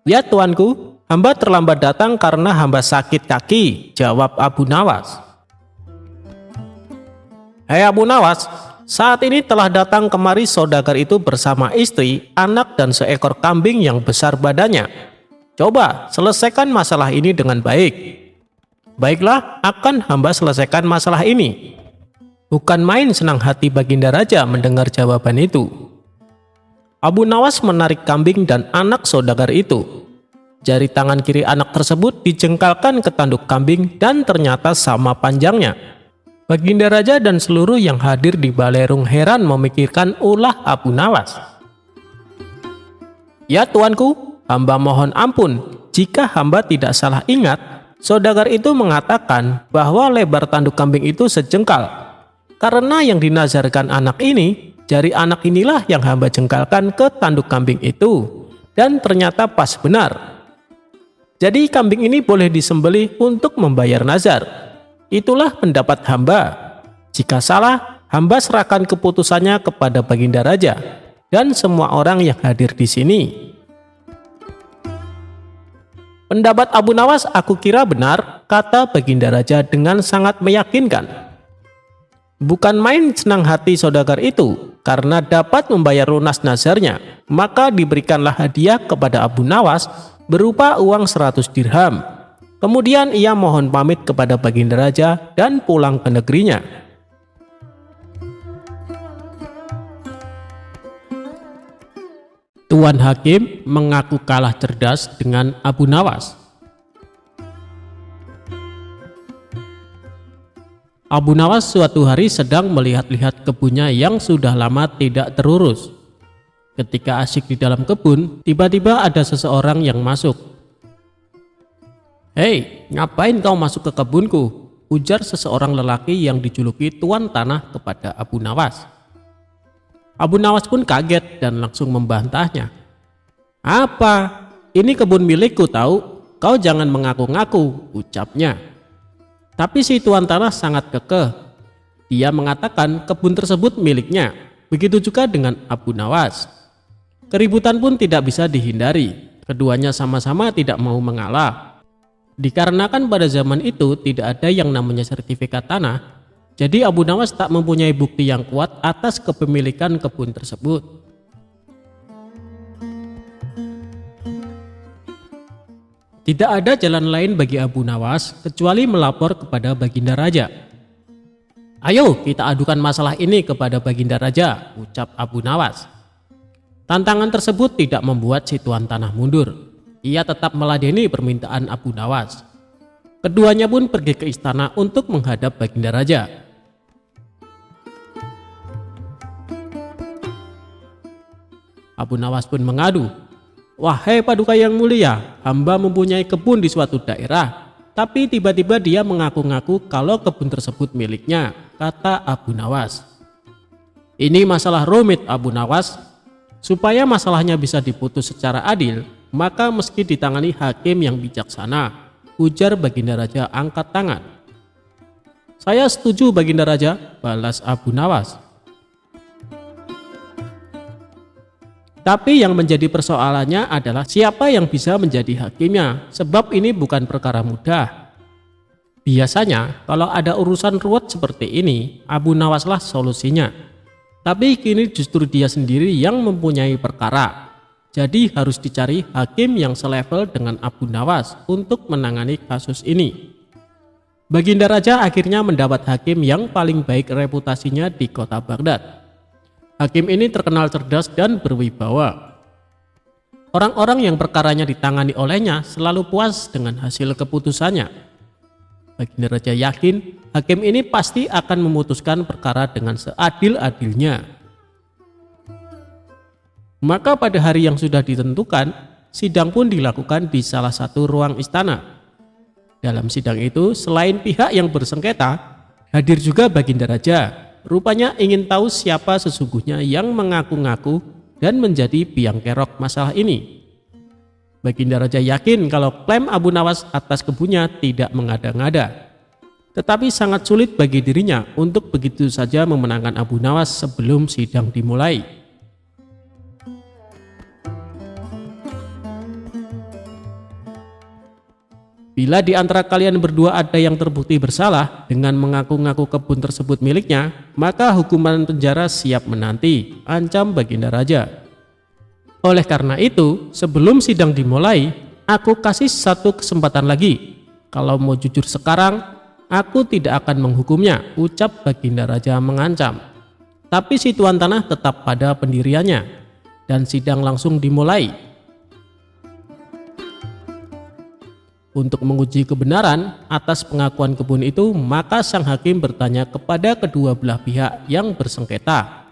"Ya tuanku, hamba terlambat datang karena hamba sakit kaki," jawab Abu Nawas. "Hai Abu Nawas, saat ini telah datang kemari saudagar itu bersama istri, anak, dan seekor kambing yang besar badannya. Coba selesaikan masalah ini dengan baik." "Baiklah, akan hamba selesaikan masalah ini." Bukan main senang hati Baginda Raja mendengar jawaban itu. Abu Nawas menarik kambing dan anak saudagar itu. Jari tangan kiri anak tersebut dijengkalkan ke tanduk kambing dan ternyata sama panjangnya. Baginda Raja dan seluruh yang hadir di Balerung heran memikirkan ulah Abu Nawas. "Ya tuanku, hamba mohon ampun. Jika hamba tidak salah ingat, saudagar itu mengatakan bahwa lebar tanduk kambing itu sejengkal. Karena yang dinazarkan anak ini, jari anak inilah yang hamba jengkalkan ke tanduk kambing itu. Dan ternyata pas benar. Jadi kambing ini boleh disembelih untuk membayar nazar. Itulah pendapat hamba. Jika salah, hamba serahkan keputusannya kepada Baginda Raja dan semua orang yang hadir di sini." "Pendapat Abu Nawas aku kira benar," kata Baginda Raja dengan sangat meyakinkan. Bukan main senang hati saudagar itu karena dapat membayar lunas nazarnya, maka diberikanlah hadiah kepada Abu Nawas berupa uang 100 dirham. Kemudian ia mohon pamit kepada Baginda Raja dan pulang ke negerinya. Tuan Hakim mengaku kalah cerdas dengan Abu Nawas. Abu Nawas suatu hari sedang melihat-lihat kebunnya yang sudah lama tidak terurus. Ketika asyik di dalam kebun, tiba-tiba ada seseorang yang masuk. "Hei, ngapain kau masuk ke kebunku?" ujar seseorang lelaki yang dijuluki Tuan Tanah kepada Abu Nawas. Abu Nawas pun kaget dan langsung membantahnya. "Apa? Ini kebun milikku tahu, kau jangan mengaku-ngaku," ucapnya. Tapi si Tuan Tanah sangat kekeh. Dia mengatakan kebun tersebut miliknya. Begitu juga dengan Abu Nawas. Keributan pun tidak bisa dihindari. Keduanya sama-sama tidak mau mengalah. Dikarenakan pada zaman itu tidak ada yang namanya sertifikat tanah, jadi Abu Nawas tak mempunyai bukti yang kuat atas kepemilikan kebun tersebut. Tidak ada jalan lain bagi Abu Nawas kecuali melapor kepada Baginda Raja. "Ayo kita adukan masalah ini kepada Baginda Raja," ucap Abu Nawas. Tantangan tersebut tidak membuat si Tuan Tanah mundur. Ia tetap meladeni permintaan Abu Nawas. Keduanya pun pergi ke istana untuk menghadap Baginda Raja. Abu Nawas pun mengadu, "Wahai paduka yang mulia, hamba mempunyai kebun di suatu daerah, tapi tiba-tiba dia mengaku-ngaku kalau kebun tersebut miliknya," kata Abu Nawas. "Ini masalah rumit, Abu Nawas. Supaya masalahnya bisa diputus secara adil, maka meski ditangani hakim yang bijaksana," ujar Baginda Raja angkat tangan. "Saya setuju, Baginda Raja," balas Abu Nawas. Tapi yang menjadi persoalannya adalah siapa yang bisa menjadi hakimnya, sebab ini bukan perkara mudah. Biasanya kalau ada urusan ruwet seperti ini, Abu Nawaslah solusinya. Tapi kini justru dia sendiri yang mempunyai perkara. Jadi harus dicari hakim yang selevel dengan Abu Nawas untuk menangani kasus ini. Baginda Raja akhirnya mendapat hakim yang paling baik reputasinya di kota Baghdad. Hakim ini terkenal cerdas dan berwibawa. Orang-orang yang perkaranya ditangani olehnya selalu puas dengan hasil keputusannya. Baginda Raja yakin hakim ini pasti akan memutuskan perkara dengan seadil-adilnya. Maka pada hari yang sudah ditentukan, sidang pun dilakukan di salah satu ruang istana. Dalam sidang itu, selain pihak yang bersengketa, hadir juga Baginda Raja. Rupanya ingin tahu siapa sesungguhnya yang mengaku-ngaku dan menjadi biang kerok masalah ini. Baginda Raja yakin kalau klaim Abu Nawas atas kebunnya tidak mengada-ngada. Tetapi sangat sulit bagi dirinya untuk begitu saja memenangkan Abu Nawas sebelum sidang dimulai. Bila di antara kalian berdua ada yang terbukti bersalah dengan mengaku-ngaku kebun tersebut miliknya, maka hukuman penjara siap menanti, ancam Baginda Raja. Oleh karena itu, sebelum sidang dimulai, aku kasih satu kesempatan lagi. Kalau mau jujur sekarang, aku tidak akan menghukumnya, ucap Baginda Raja mengancam. Tapi si tuan tanah tetap pada pendiriannya, dan sidang langsung dimulai. Untuk menguji kebenaran atas pengakuan kebun itu, maka sang hakim bertanya kepada kedua belah pihak yang bersengketa.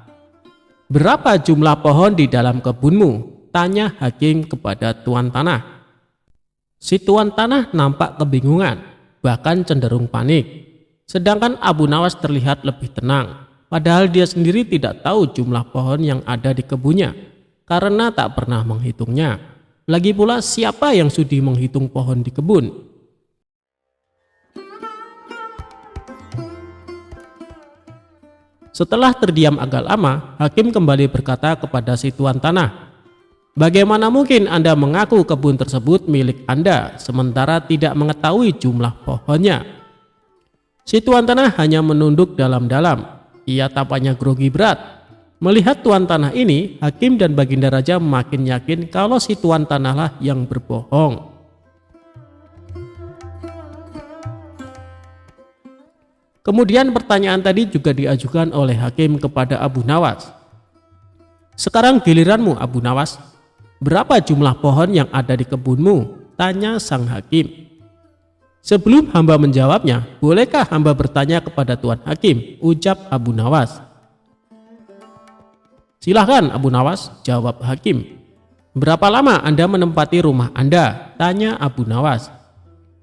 "Berapa jumlah pohon di dalam kebunmu?" tanya hakim kepada tuan tanah. Si tuan tanah nampak kebingungan, bahkan cenderung panik. Sedangkan Abu Nawas terlihat lebih tenang, padahal dia sendiri tidak tahu jumlah pohon yang ada di kebunnya, karena tak pernah menghitungnya. Lagi pula siapa yang sudi menghitung pohon di kebun? Setelah terdiam agak lama, hakim kembali berkata kepada si tuan tanah, "Bagaimana mungkin Anda mengaku kebun tersebut milik Anda sementara tidak mengetahui jumlah pohonnya?" Si tuan tanah hanya menunduk dalam-dalam. Ia tampaknya grogi berat. Melihat tuan tanah ini, hakim dan Baginda Raja makin yakin kalau si tuan tanahlah yang berbohong. Kemudian pertanyaan tadi juga diajukan oleh hakim kepada Abu Nawas. "Sekarang giliranmu, Abu Nawas. Berapa jumlah pohon yang ada di kebunmu?" tanya sang hakim. "Sebelum hamba menjawabnya, bolehkah hamba bertanya kepada tuan hakim?" ucap Abu Nawas. "Silahkan Abu Nawas," jawab hakim. "Berapa lama Anda menempati rumah Anda?" tanya Abu Nawas.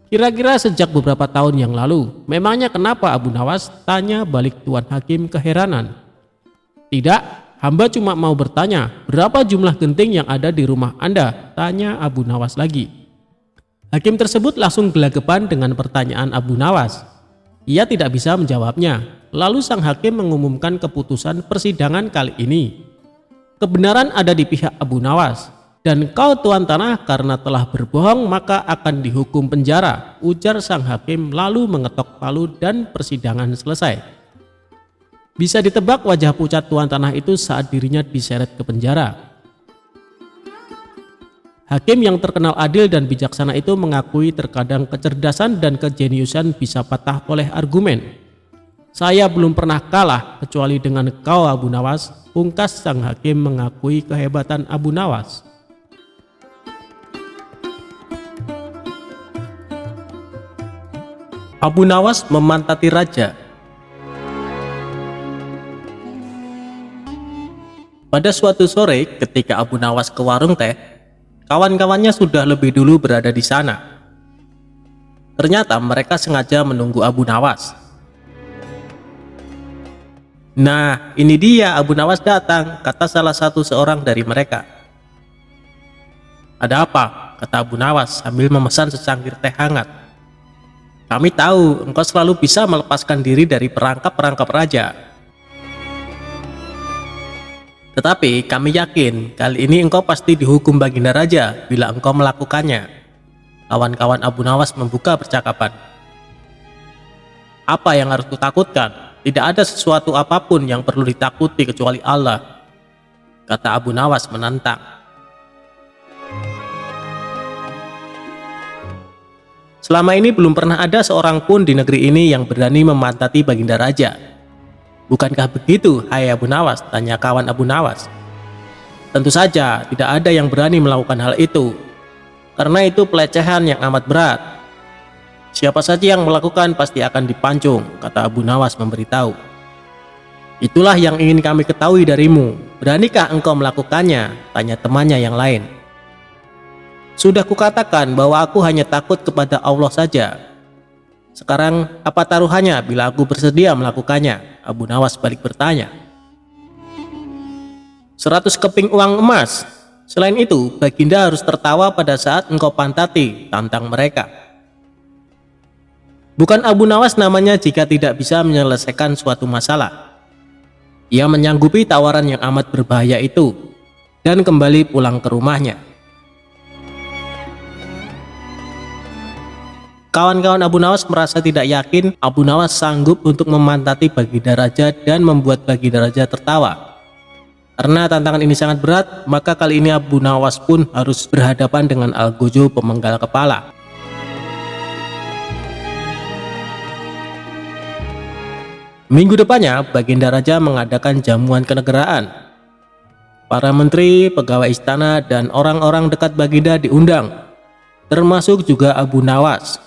"Kira-kira sejak beberapa tahun yang lalu." "Memangnya kenapa Abu Nawas?" tanya balik tuan hakim keheranan. "Tidak, hamba cuma mau bertanya, berapa jumlah genting yang ada di rumah Anda?" tanya Abu Nawas lagi. Hakim tersebut langsung gelagapan dengan pertanyaan Abu Nawas. Ia tidak bisa menjawabnya. Lalu sang hakim mengumumkan keputusan persidangan kali ini. "Kebenaran ada di pihak Abu Nawas, dan kau tuan tanah karena telah berbohong maka akan dihukum penjara," ujar sang hakim lalu mengetok palu dan persidangan selesai. Bisa ditebak wajah pucat tuan tanah itu saat dirinya diseret ke penjara. Hakim yang terkenal adil dan bijaksana itu mengakui terkadang kecerdasan dan kejeniusan bisa patah oleh argumen. "Saya belum pernah kalah kecuali dengan kau, Abu Nawas," pungkas sang hakim mengakui kehebatan Abu Nawas. Abu Nawas memantati raja. Pada suatu sore ketika Abu Nawas ke warung teh, Kawan-kawannya sudah lebih dulu berada di sana. Ternyata mereka sengaja menunggu Abu Nawas. "Nah, ini dia Abu Nawas datang," kata salah satu seorang dari mereka. "Ada apa?" kata Abu Nawas sambil memesan secangkir teh hangat. "Kami tahu engkau selalu bisa melepaskan diri dari perangkap-perangkap raja. Tetapi kami yakin kali ini engkau pasti dihukum Baginda Raja bila engkau melakukannya." Kawan-kawan Abu Nawas membuka percakapan. "Apa yang harus kutakutkan? Tidak ada sesuatu apapun yang perlu ditakuti kecuali Allah," kata Abu Nawas menantang. "Selama ini belum pernah ada seorang pun di negeri ini yang berani memantati Baginda Raja. Bukankah begitu, hai Abu Nawas?" tanya kawan Abu Nawas. "Tentu saja tidak ada yang berani melakukan hal itu, karena itu pelecehan yang amat berat. Siapa saja yang melakukan pasti akan dipancung," kata Abu Nawas memberitahu. "Itulah yang ingin kami ketahui darimu. Beranikah engkau melakukannya?" tanya temannya yang lain. "Sudah kukatakan bahwa aku hanya takut kepada Allah saja. Sekarang apa taruhannya bila aku bersedia melakukannya?" Abu Nawas balik bertanya. "100 keping uang emas. Selain itu, Baginda harus tertawa pada saat engkau pantati," tantang mereka. Bukan Abu Nawas namanya jika tidak bisa menyelesaikan suatu masalah. Ia menyanggupi tawaran yang amat berbahaya itu dan kembali pulang ke rumahnya. Kawan-kawan Abu Nawas merasa tidak yakin Abu Nawas sanggup untuk memantati Baginda Raja dan membuat Baginda Raja tertawa. Karena tantangan ini sangat berat, maka kali ini Abu Nawas pun harus berhadapan dengan Algojo pemenggal kepala. Minggu depannya, Baginda Raja mengadakan jamuan kenegaraan. Para menteri, pegawai istana, dan orang-orang dekat Baginda diundang, termasuk juga Abu Nawas.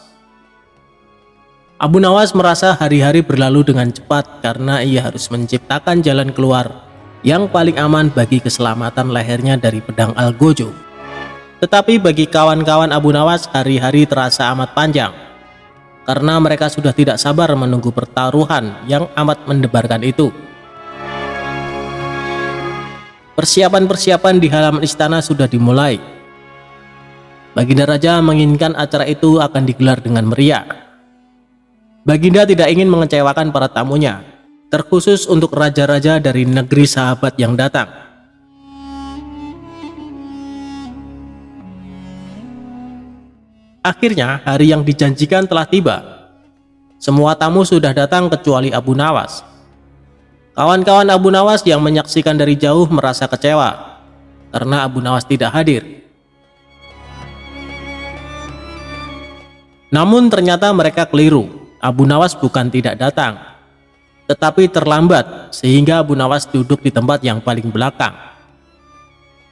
Abu Nawas merasa hari-hari berlalu dengan cepat karena ia harus menciptakan jalan keluar yang paling aman bagi keselamatan lehernya dari pedang Algojo. Tetapi bagi kawan-kawan Abu Nawas, hari-hari terasa amat panjang, karena mereka sudah tidak sabar menunggu pertaruhan yang amat mendebarkan itu. Persiapan-persiapan di halaman istana sudah dimulai. Baginda Raja menginginkan acara itu akan digelar dengan meriah. Baginda tidak ingin mengecewakan para tamunya, terkhusus untuk raja-raja dari negeri sahabat yang datang. Akhirnya hari yang dijanjikan telah tiba. Semua tamu sudah datang kecuali Abu Nawas. Kawan-kawan Abu Nawas yang menyaksikan dari jauh merasa kecewa karena Abu Nawas tidak hadir. Namun ternyata mereka keliru. Abu Nawas bukan tidak datang, tetapi terlambat sehingga Abu Nawas duduk di tempat yang paling belakang.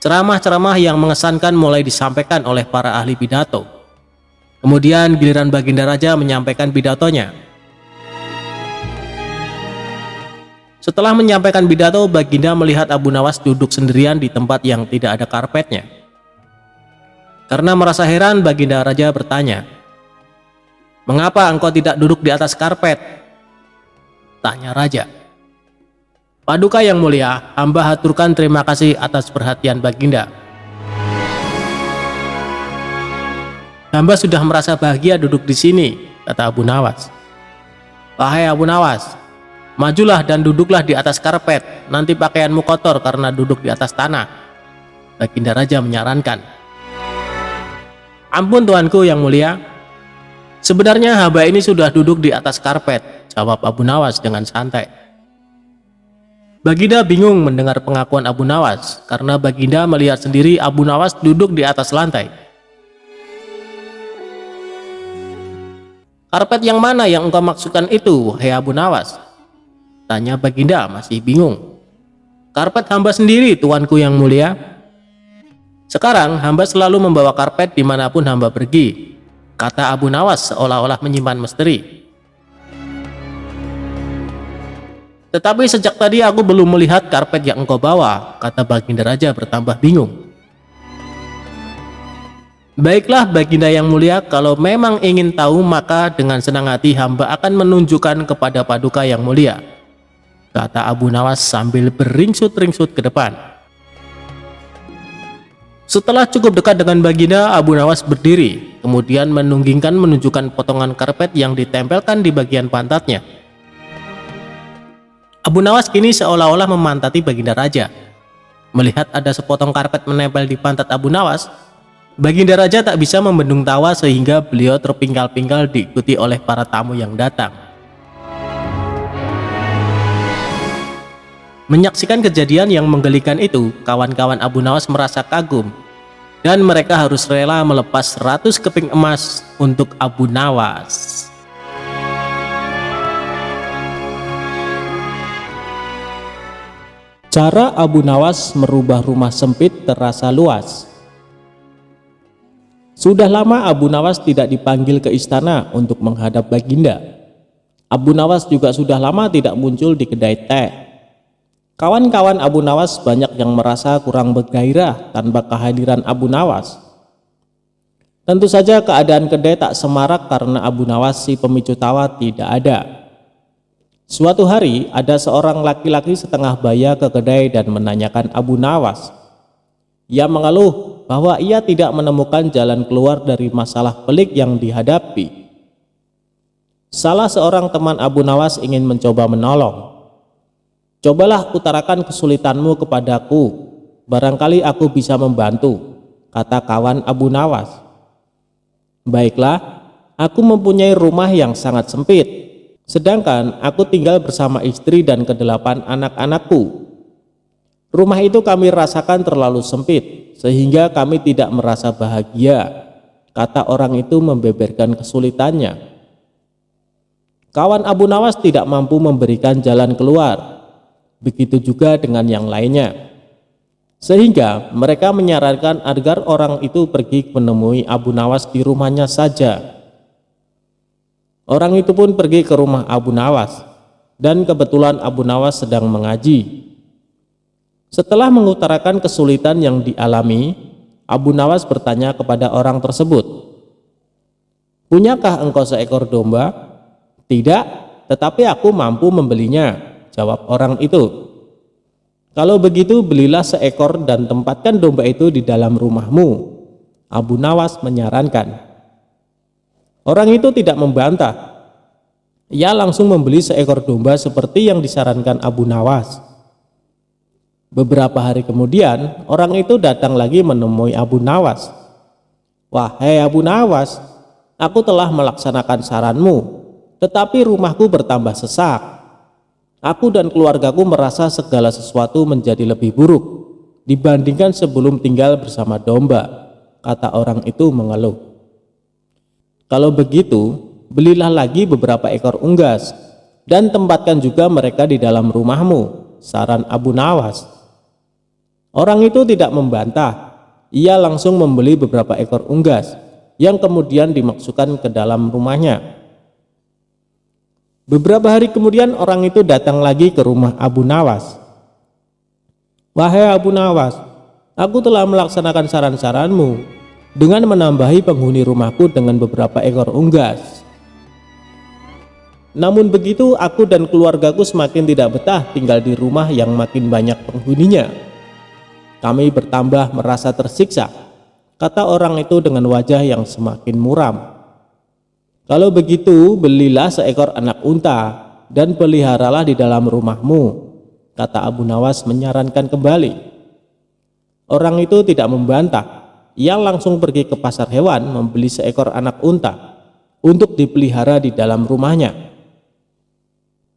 Ceramah-ceramah yang mengesankan mulai disampaikan oleh para ahli pidato. Kemudian giliran Baginda Raja menyampaikan pidatonya. Setelah menyampaikan pidato, Baginda melihat Abu Nawas duduk sendirian di tempat yang tidak ada karpetnya. Karena merasa heran, Baginda Raja bertanya, "Mengapa engkau tidak duduk di atas karpet?" tanya Raja. "Paduka yang mulia, hamba haturkan terima kasih atas perhatian Baginda. Hamba sudah merasa bahagia duduk di sini," kata Abu Nawas. "Wahai Abu Nawas, majulah dan duduklah di atas karpet, nanti pakaianmu kotor karena duduk di atas tanah," Baginda Raja menyarankan. "Ampun tuanku yang mulia, sebenarnya hamba ini sudah duduk di atas karpet," jawab Abu Nawas dengan santai. Baginda bingung mendengar pengakuan Abu Nawas karena Baginda melihat sendiri Abu Nawas duduk di atas lantai. "Karpet yang mana yang engkau maksudkan itu, hai Abu Nawas?" tanya Baginda masih bingung. "Karpet hamba sendiri, tuanku yang mulia. Sekarang hamba selalu membawa karpet dimanapun hamba pergi," kata Abu Nawas seolah-olah menyimpan misteri. "Tetapi sejak tadi aku belum melihat karpet yang engkau bawa," kata Baginda Raja bertambah bingung. Baiklah baginda yang mulia, kalau memang ingin tahu maka dengan senang hati hamba akan menunjukkan kepada paduka yang mulia, kata Abu Nawas sambil beringsut-ringsut ke depan. Setelah cukup dekat dengan baginda, Abu Nawas berdiri, kemudian menunjukkan potongan karpet yang ditempelkan di bagian pantatnya. Abu Nawas kini seolah-olah memantati baginda raja. Melihat ada sepotong karpet menempel di pantat Abu Nawas, baginda raja tak bisa membendung tawa sehingga beliau terpingkal-pingkal diikuti oleh para tamu yang datang. Menyaksikan kejadian yang menggelikan itu, kawan-kawan Abu Nawas merasa kagum dan mereka harus rela melepas 100 keping emas untuk Abu Nawas. Cara Abu Nawas merubah rumah sempit terasa luas. Sudah lama Abu Nawas tidak dipanggil ke istana untuk menghadap baginda. Abu Nawas juga sudah lama tidak muncul di kedai teh. Kawan-kawan Abu Nawas banyak yang merasa kurang bergairah tanpa kehadiran Abu Nawas. Tentu saja keadaan kedai tak semarak karena Abu Nawas si pemicu tawa tidak ada. Suatu hari ada seorang laki-laki setengah baya ke kedai dan menanyakan Abu Nawas. Ia mengeluh bahwa ia tidak menemukan jalan keluar dari masalah pelik yang dihadapi. Salah seorang teman Abu Nawas ingin mencoba menolong. "Cobalah utarakan kesulitanmu kepadaku, barangkali aku bisa membantu," kata kawan Abu Nawas. "Baiklah, aku mempunyai rumah yang sangat sempit. Sedangkan aku tinggal bersama istri dan ke-8 anak-anakku. Rumah itu kami rasakan terlalu sempit, sehingga kami tidak merasa bahagia," kata orang itu membeberkan kesulitannya. Kawan Abu Nawas tidak mampu memberikan jalan keluar. Begitu juga dengan yang lainnya. Sehingga mereka menyarankan agar orang itu pergi menemui Abu Nawas di rumahnya saja. Orang itu pun pergi ke rumah Abu Nawas, dan kebetulan Abu Nawas sedang mengaji. Setelah mengutarakan kesulitan yang dialami, Abu Nawas bertanya kepada orang tersebut, "Punyakah engkau seekor domba?" "Tidak, tetapi aku mampu membelinya," jawab orang itu. "Kalau begitu belilah seekor dan tempatkan domba itu di dalam rumahmu," Abu Nawas menyarankan. Orang itu tidak membantah. Ia langsung membeli seekor domba seperti yang disarankan Abu Nawas. Beberapa hari kemudian, orang itu datang lagi menemui Abu Nawas. "Wahai Abu Nawas, aku telah melaksanakan saranmu, tetapi rumahku bertambah sesak. Aku dan keluargaku merasa segala sesuatu menjadi lebih buruk dibandingkan sebelum tinggal bersama domba," kata orang itu mengeluh. "Kalau begitu, belilah lagi beberapa ekor unggas dan tempatkan juga mereka di dalam rumahmu," saran Abu Nawas. Orang itu tidak membantah. Ia langsung membeli beberapa ekor unggas yang kemudian dimasukkan ke dalam rumahnya. Beberapa hari kemudian orang itu datang lagi ke rumah Abu Nawas. "Wahai Abu Nawas, aku telah melaksanakan saran-saranmu dengan menambahi penghuni rumahku dengan beberapa ekor unggas. Namun begitu aku dan keluargaku semakin tidak betah tinggal di rumah yang makin banyak penghuninya. Kami bertambah merasa tersiksa," kata orang itu dengan wajah yang semakin muram. "Kalau begitu belilah seekor anak unta dan peliharalah di dalam rumahmu," kata Abu Nawas menyarankan kembali. Orang itu tidak membantah. Ia langsung pergi ke pasar hewan membeli seekor anak unta untuk dipelihara di dalam rumahnya.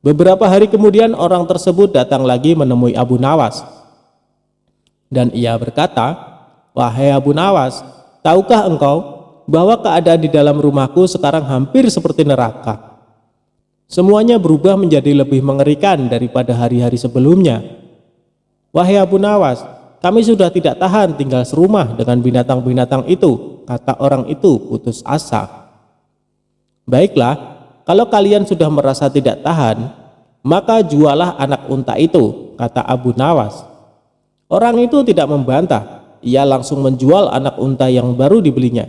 Beberapa hari kemudian orang tersebut datang lagi menemui Abu Nawas. Dan ia berkata, "Wahai Abu Nawas, tahukah engkau bahwa keadaan di dalam rumahku sekarang hampir seperti neraka? Semuanya berubah menjadi lebih mengerikan daripada hari-hari sebelumnya. Wahai Abu Nawas, kami sudah tidak tahan tinggal serumah dengan binatang-binatang itu," kata orang itu putus asa. "Baiklah, kalau kalian sudah merasa tidak tahan, maka jualah anak unta itu," kata Abu Nawas. Orang itu tidak membantah. ia langsung menjual anak unta yang baru dibelinya.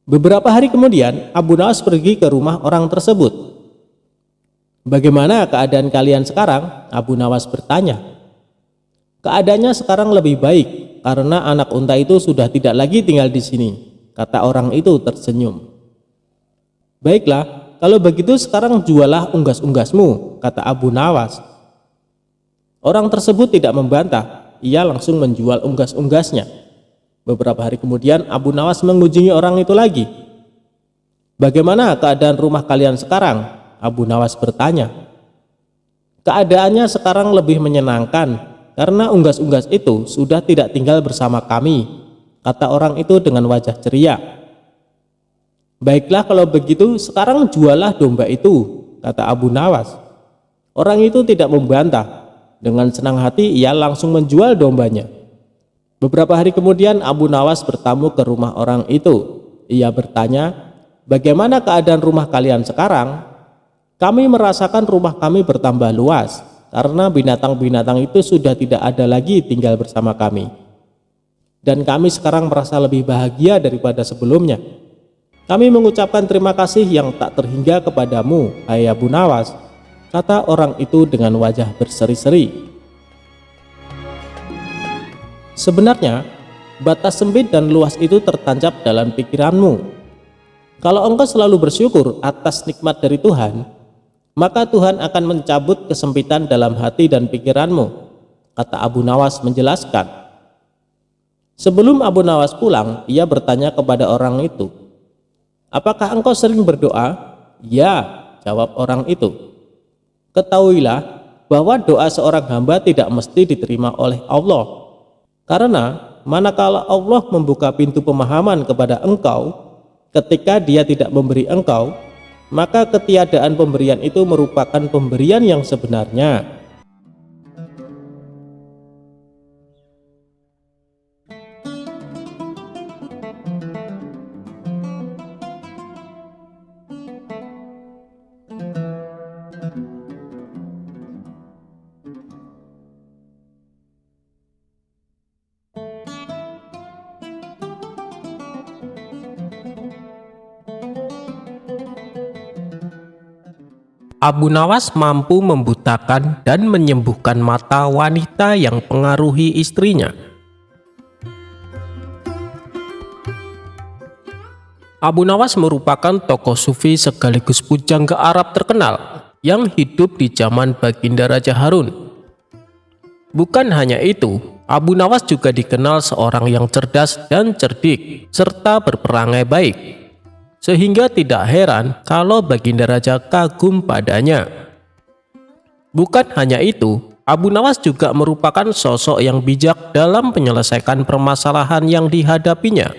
Beberapa hari kemudian, Abu Nawas pergi ke rumah orang tersebut. "Bagaimana keadaan kalian sekarang?" Abu Nawas bertanya. "Keadaannya sekarang lebih baik karena anak unta itu sudah tidak lagi tinggal di sini," kata orang itu tersenyum. "Baiklah, kalau begitu sekarang jualah unggas-unggasmu," kata Abu Nawas. Orang tersebut tidak membantah, ia langsung menjual unggas-unggasnya. Beberapa hari kemudian Abu Nawas mengunjungi orang itu lagi. "Bagaimana keadaan rumah kalian sekarang?" Abu Nawas bertanya. "Keadaannya sekarang lebih menyenangkan karena unggas-unggas itu sudah tidak tinggal bersama kami," kata orang itu dengan wajah ceria. "Baiklah kalau begitu sekarang jualah domba itu," kata Abu Nawas. Orang itu tidak membantah. Dengan senang hati ia langsung menjual dombanya. Beberapa hari kemudian Abu Nawas bertamu ke rumah orang itu. Ia bertanya, "Bagaimana keadaan rumah kalian sekarang?" "Kami merasakan rumah kami bertambah luas karena binatang-binatang itu sudah tidak ada lagi tinggal bersama kami. Dan kami sekarang merasa lebih bahagia daripada sebelumnya. Kami mengucapkan terima kasih yang tak terhingga kepadamu, hai Abu Nawas," kata orang itu dengan wajah berseri-seri. Sebenarnya, batas sempit dan luas itu tertancap dalam pikiranmu. Kalau engkau selalu bersyukur atas nikmat dari Tuhan, maka Tuhan akan mencabut kesempitan dalam hati dan pikiranmu, kata Abu Nawas menjelaskan. Sebelum Abu Nawas pulang, ia bertanya kepada orang itu, "Apakah engkau sering berdoa?" "Ya," jawab orang itu. "Ketahuilah bahwa doa seorang hamba tidak mesti diterima oleh Allah. Karena manakala Allah membuka pintu pemahaman kepada engkau, ketika Dia tidak memberi engkau, maka ketiadaan pemberian itu merupakan pemberian yang sebenarnya." Abu Nawas mampu membutakan dan menyembuhkan mata wanita yang pengaruhi istrinya. Abu Nawas merupakan tokoh sufi sekaligus pujangga Arab terkenal yang hidup di zaman Baginda Raja Harun. Bukan hanya itu, Abu Nawas juga dikenal seorang yang cerdas dan cerdik serta berperangai baik, sehingga tidak heran kalau Baginda Raja kagum padanya. Bukan hanya itu, Abu Nawas juga merupakan sosok yang bijak dalam menyelesaikan permasalahan yang dihadapinya.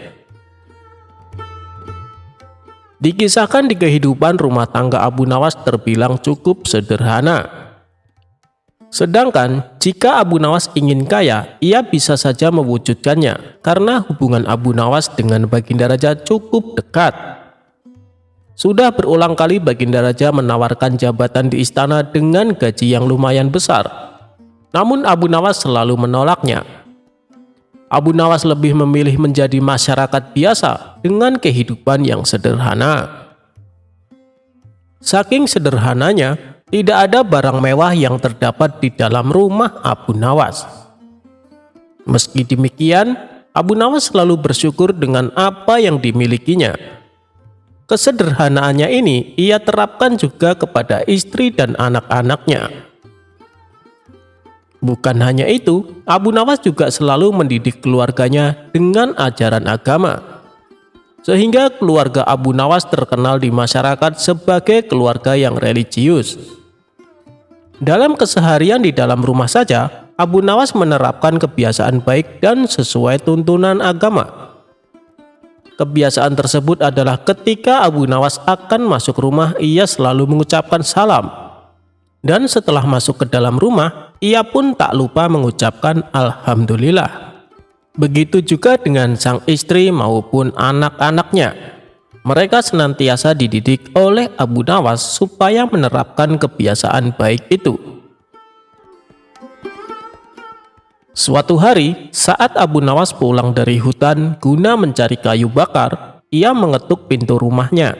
Dikisahkan di kehidupan rumah tangga Abu Nawas terbilang cukup sederhana. Sedangkan jika Abu Nawas ingin kaya, ia bisa saja mewujudkannya karena hubungan Abu Nawas dengan Baginda Raja cukup dekat. Sudah berulang kali Baginda Raja menawarkan jabatan di istana dengan gaji yang lumayan besar. Namun Abu Nawas selalu menolaknya. Abu Nawas lebih memilih menjadi masyarakat biasa dengan kehidupan yang sederhana. Saking sederhananya, tidak ada barang mewah yang terdapat di dalam rumah Abu Nawas. Meski demikian, Abu Nawas selalu bersyukur dengan apa yang dimilikinya. Kesederhanaannya ini ia terapkan juga kepada istri dan anak-anaknya. Bukan hanya itu, Abu Nawas juga selalu mendidik keluarganya dengan ajaran agama, sehingga keluarga Abu Nawas terkenal di masyarakat sebagai keluarga yang religius. Dalam keseharian di dalam rumah saja, Abu Nawas menerapkan kebiasaan baik dan sesuai tuntunan agama. Kebiasaan tersebut adalah ketika Abu Nawas akan masuk rumah, ia selalu mengucapkan salam. Dan setelah masuk ke dalam rumah, ia pun tak lupa mengucapkan Alhamdulillah. Begitu juga dengan sang istri maupun anak-anaknya. Mereka senantiasa dididik oleh Abu Nawas supaya menerapkan kebiasaan baik itu. Suatu hari, saat Abu Nawas pulang dari hutan guna mencari kayu bakar, ia mengetuk pintu rumahnya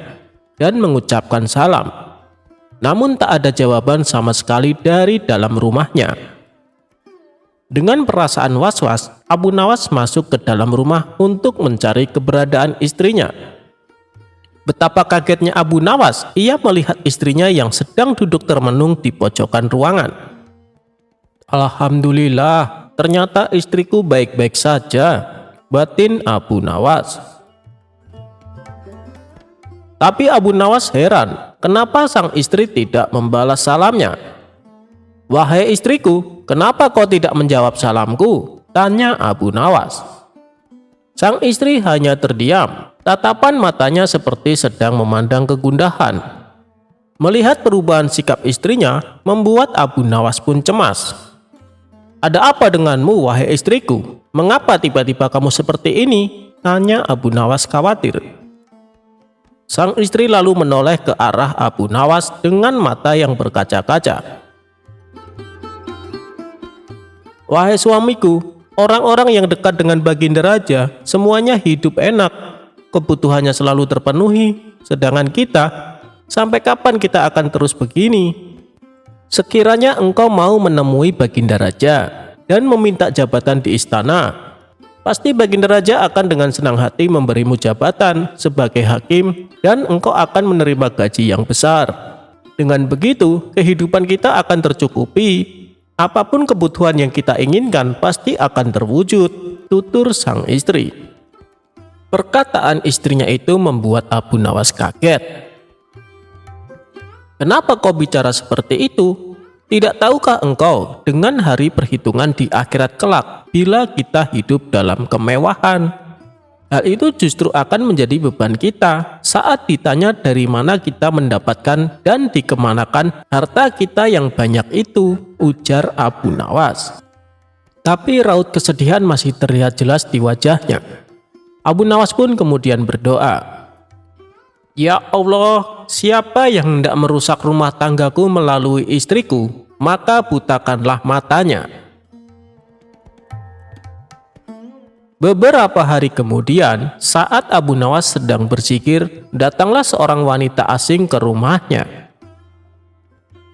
dan mengucapkan salam. Namun tak ada jawaban sama sekali dari dalam rumahnya. Dengan perasaan was-was, Abu Nawas masuk ke dalam rumah untuk mencari keberadaan istrinya. Betapa kagetnya Abu Nawas, ia melihat istrinya yang sedang duduk termenung di pojokan ruangan. "Alhamdulillah, ternyata istriku baik-baik saja," batin Abu Nawas. Tapi Abu Nawas heran, kenapa sang istri tidak membalas salamnya. "Wahai istriku, kenapa kau tidak menjawab salamku?" tanya Abu Nawas. Sang istri hanya terdiam, tatapan matanya seperti sedang memandang kegundahan. Melihat perubahan sikap istrinya, membuat Abu Nawas pun cemas. "Ada apa denganmu, wahai istriku? Mengapa tiba-tiba kamu seperti ini?" tanya Abu Nawas khawatir. Sang istri lalu menoleh ke arah Abu Nawas dengan mata yang berkaca-kaca. "Wahai suamiku, orang-orang yang dekat dengan Baginda Raja semuanya hidup enak, kebutuhannya selalu terpenuhi, sedangkan kita, sampai kapan kita akan terus begini? Sekiranya engkau mau menemui Baginda Raja dan meminta jabatan di istana, pasti Baginda Raja akan dengan senang hati memberimu jabatan sebagai hakim dan engkau akan menerima gaji yang besar. Dengan begitu, kehidupan kita akan tercukupi. Apapun kebutuhan yang kita inginkan pasti akan terwujud," tutur sang istri. Perkataan istrinya itu membuat Abu Nawas kaget. "Kenapa kau bicara seperti itu? Tidak tahukah engkau dengan hari perhitungan di akhirat kelak, bila kita hidup dalam kemewahan, hal itu justru akan menjadi beban kita saat ditanya dari mana kita mendapatkan dan dikemanakan harta kita yang banyak itu," ujar Abu Nawas. Tapi raut kesedihan masih terlihat jelas di wajahnya. Abu Nawas pun kemudian berdoa, "Ya Allah, siapa yang hendak merusak rumah tanggaku melalui istriku, maka butakanlah matanya." Beberapa hari kemudian, saat Abu Nawas sedang berzikir, datanglah seorang wanita asing ke rumahnya.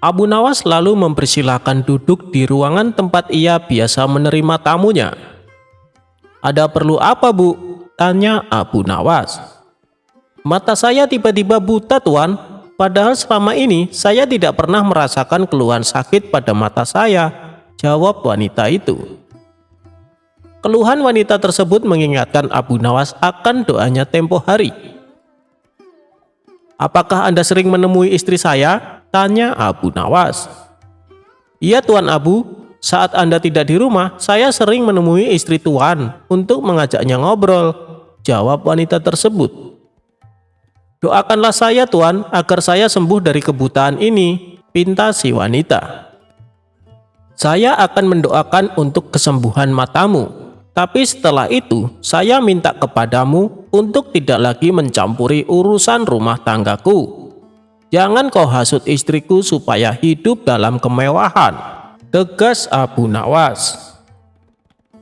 Abu Nawas lalu mempersilahkan duduk di ruangan tempat ia biasa menerima tamunya. "Ada perlu apa, Bu?" tanya Abu Nawas. "Mata saya tiba-tiba buta, Tuan. Padahal selama ini saya tidak pernah merasakan keluhan sakit pada mata saya," jawab wanita itu. Keluhan wanita tersebut mengingatkan Abu Nawas akan doanya tempo hari. "Apakah Anda sering menemui istri saya?" tanya Abu Nawas. "Iya, Tuan Abu, saat Anda tidak di rumah, saya sering menemui istri Tuan untuk mengajaknya ngobrol," jawab wanita tersebut. "Doakanlah saya, Tuan, agar saya sembuh dari kebutaan ini," pinta si wanita. "Saya akan mendoakan untuk kesembuhan matamu. Tapi setelah itu, saya minta kepadamu untuk tidak lagi mencampuri urusan rumah tanggaku. Jangan kau hasut istriku supaya hidup dalam kemewahan," tegas Abu Nawas.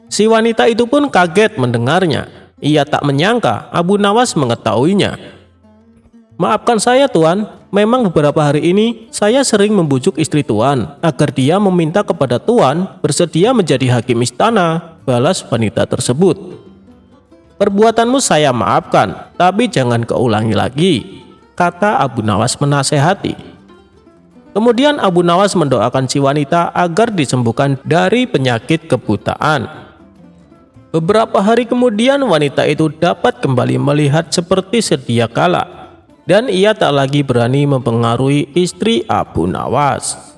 Si wanita itu pun kaget mendengarnya. Ia tak menyangka Abu Nawas mengetahuinya. "Maafkan saya, Tuan, memang beberapa hari ini saya sering membujuk istri Tuan agar dia meminta kepada Tuan bersedia menjadi hakim istana," balas wanita tersebut. "Perbuatanmu saya maafkan, tapi jangan keulangi lagi," kata Abu Nawas menasehati. Kemudian Abu Nawas mendoakan si wanita agar disembuhkan dari penyakit kebutaan. Beberapa hari kemudian wanita itu dapat kembali melihat seperti sedia kala, dan ia tak lagi berani mempengaruhi istri Abu Nawas.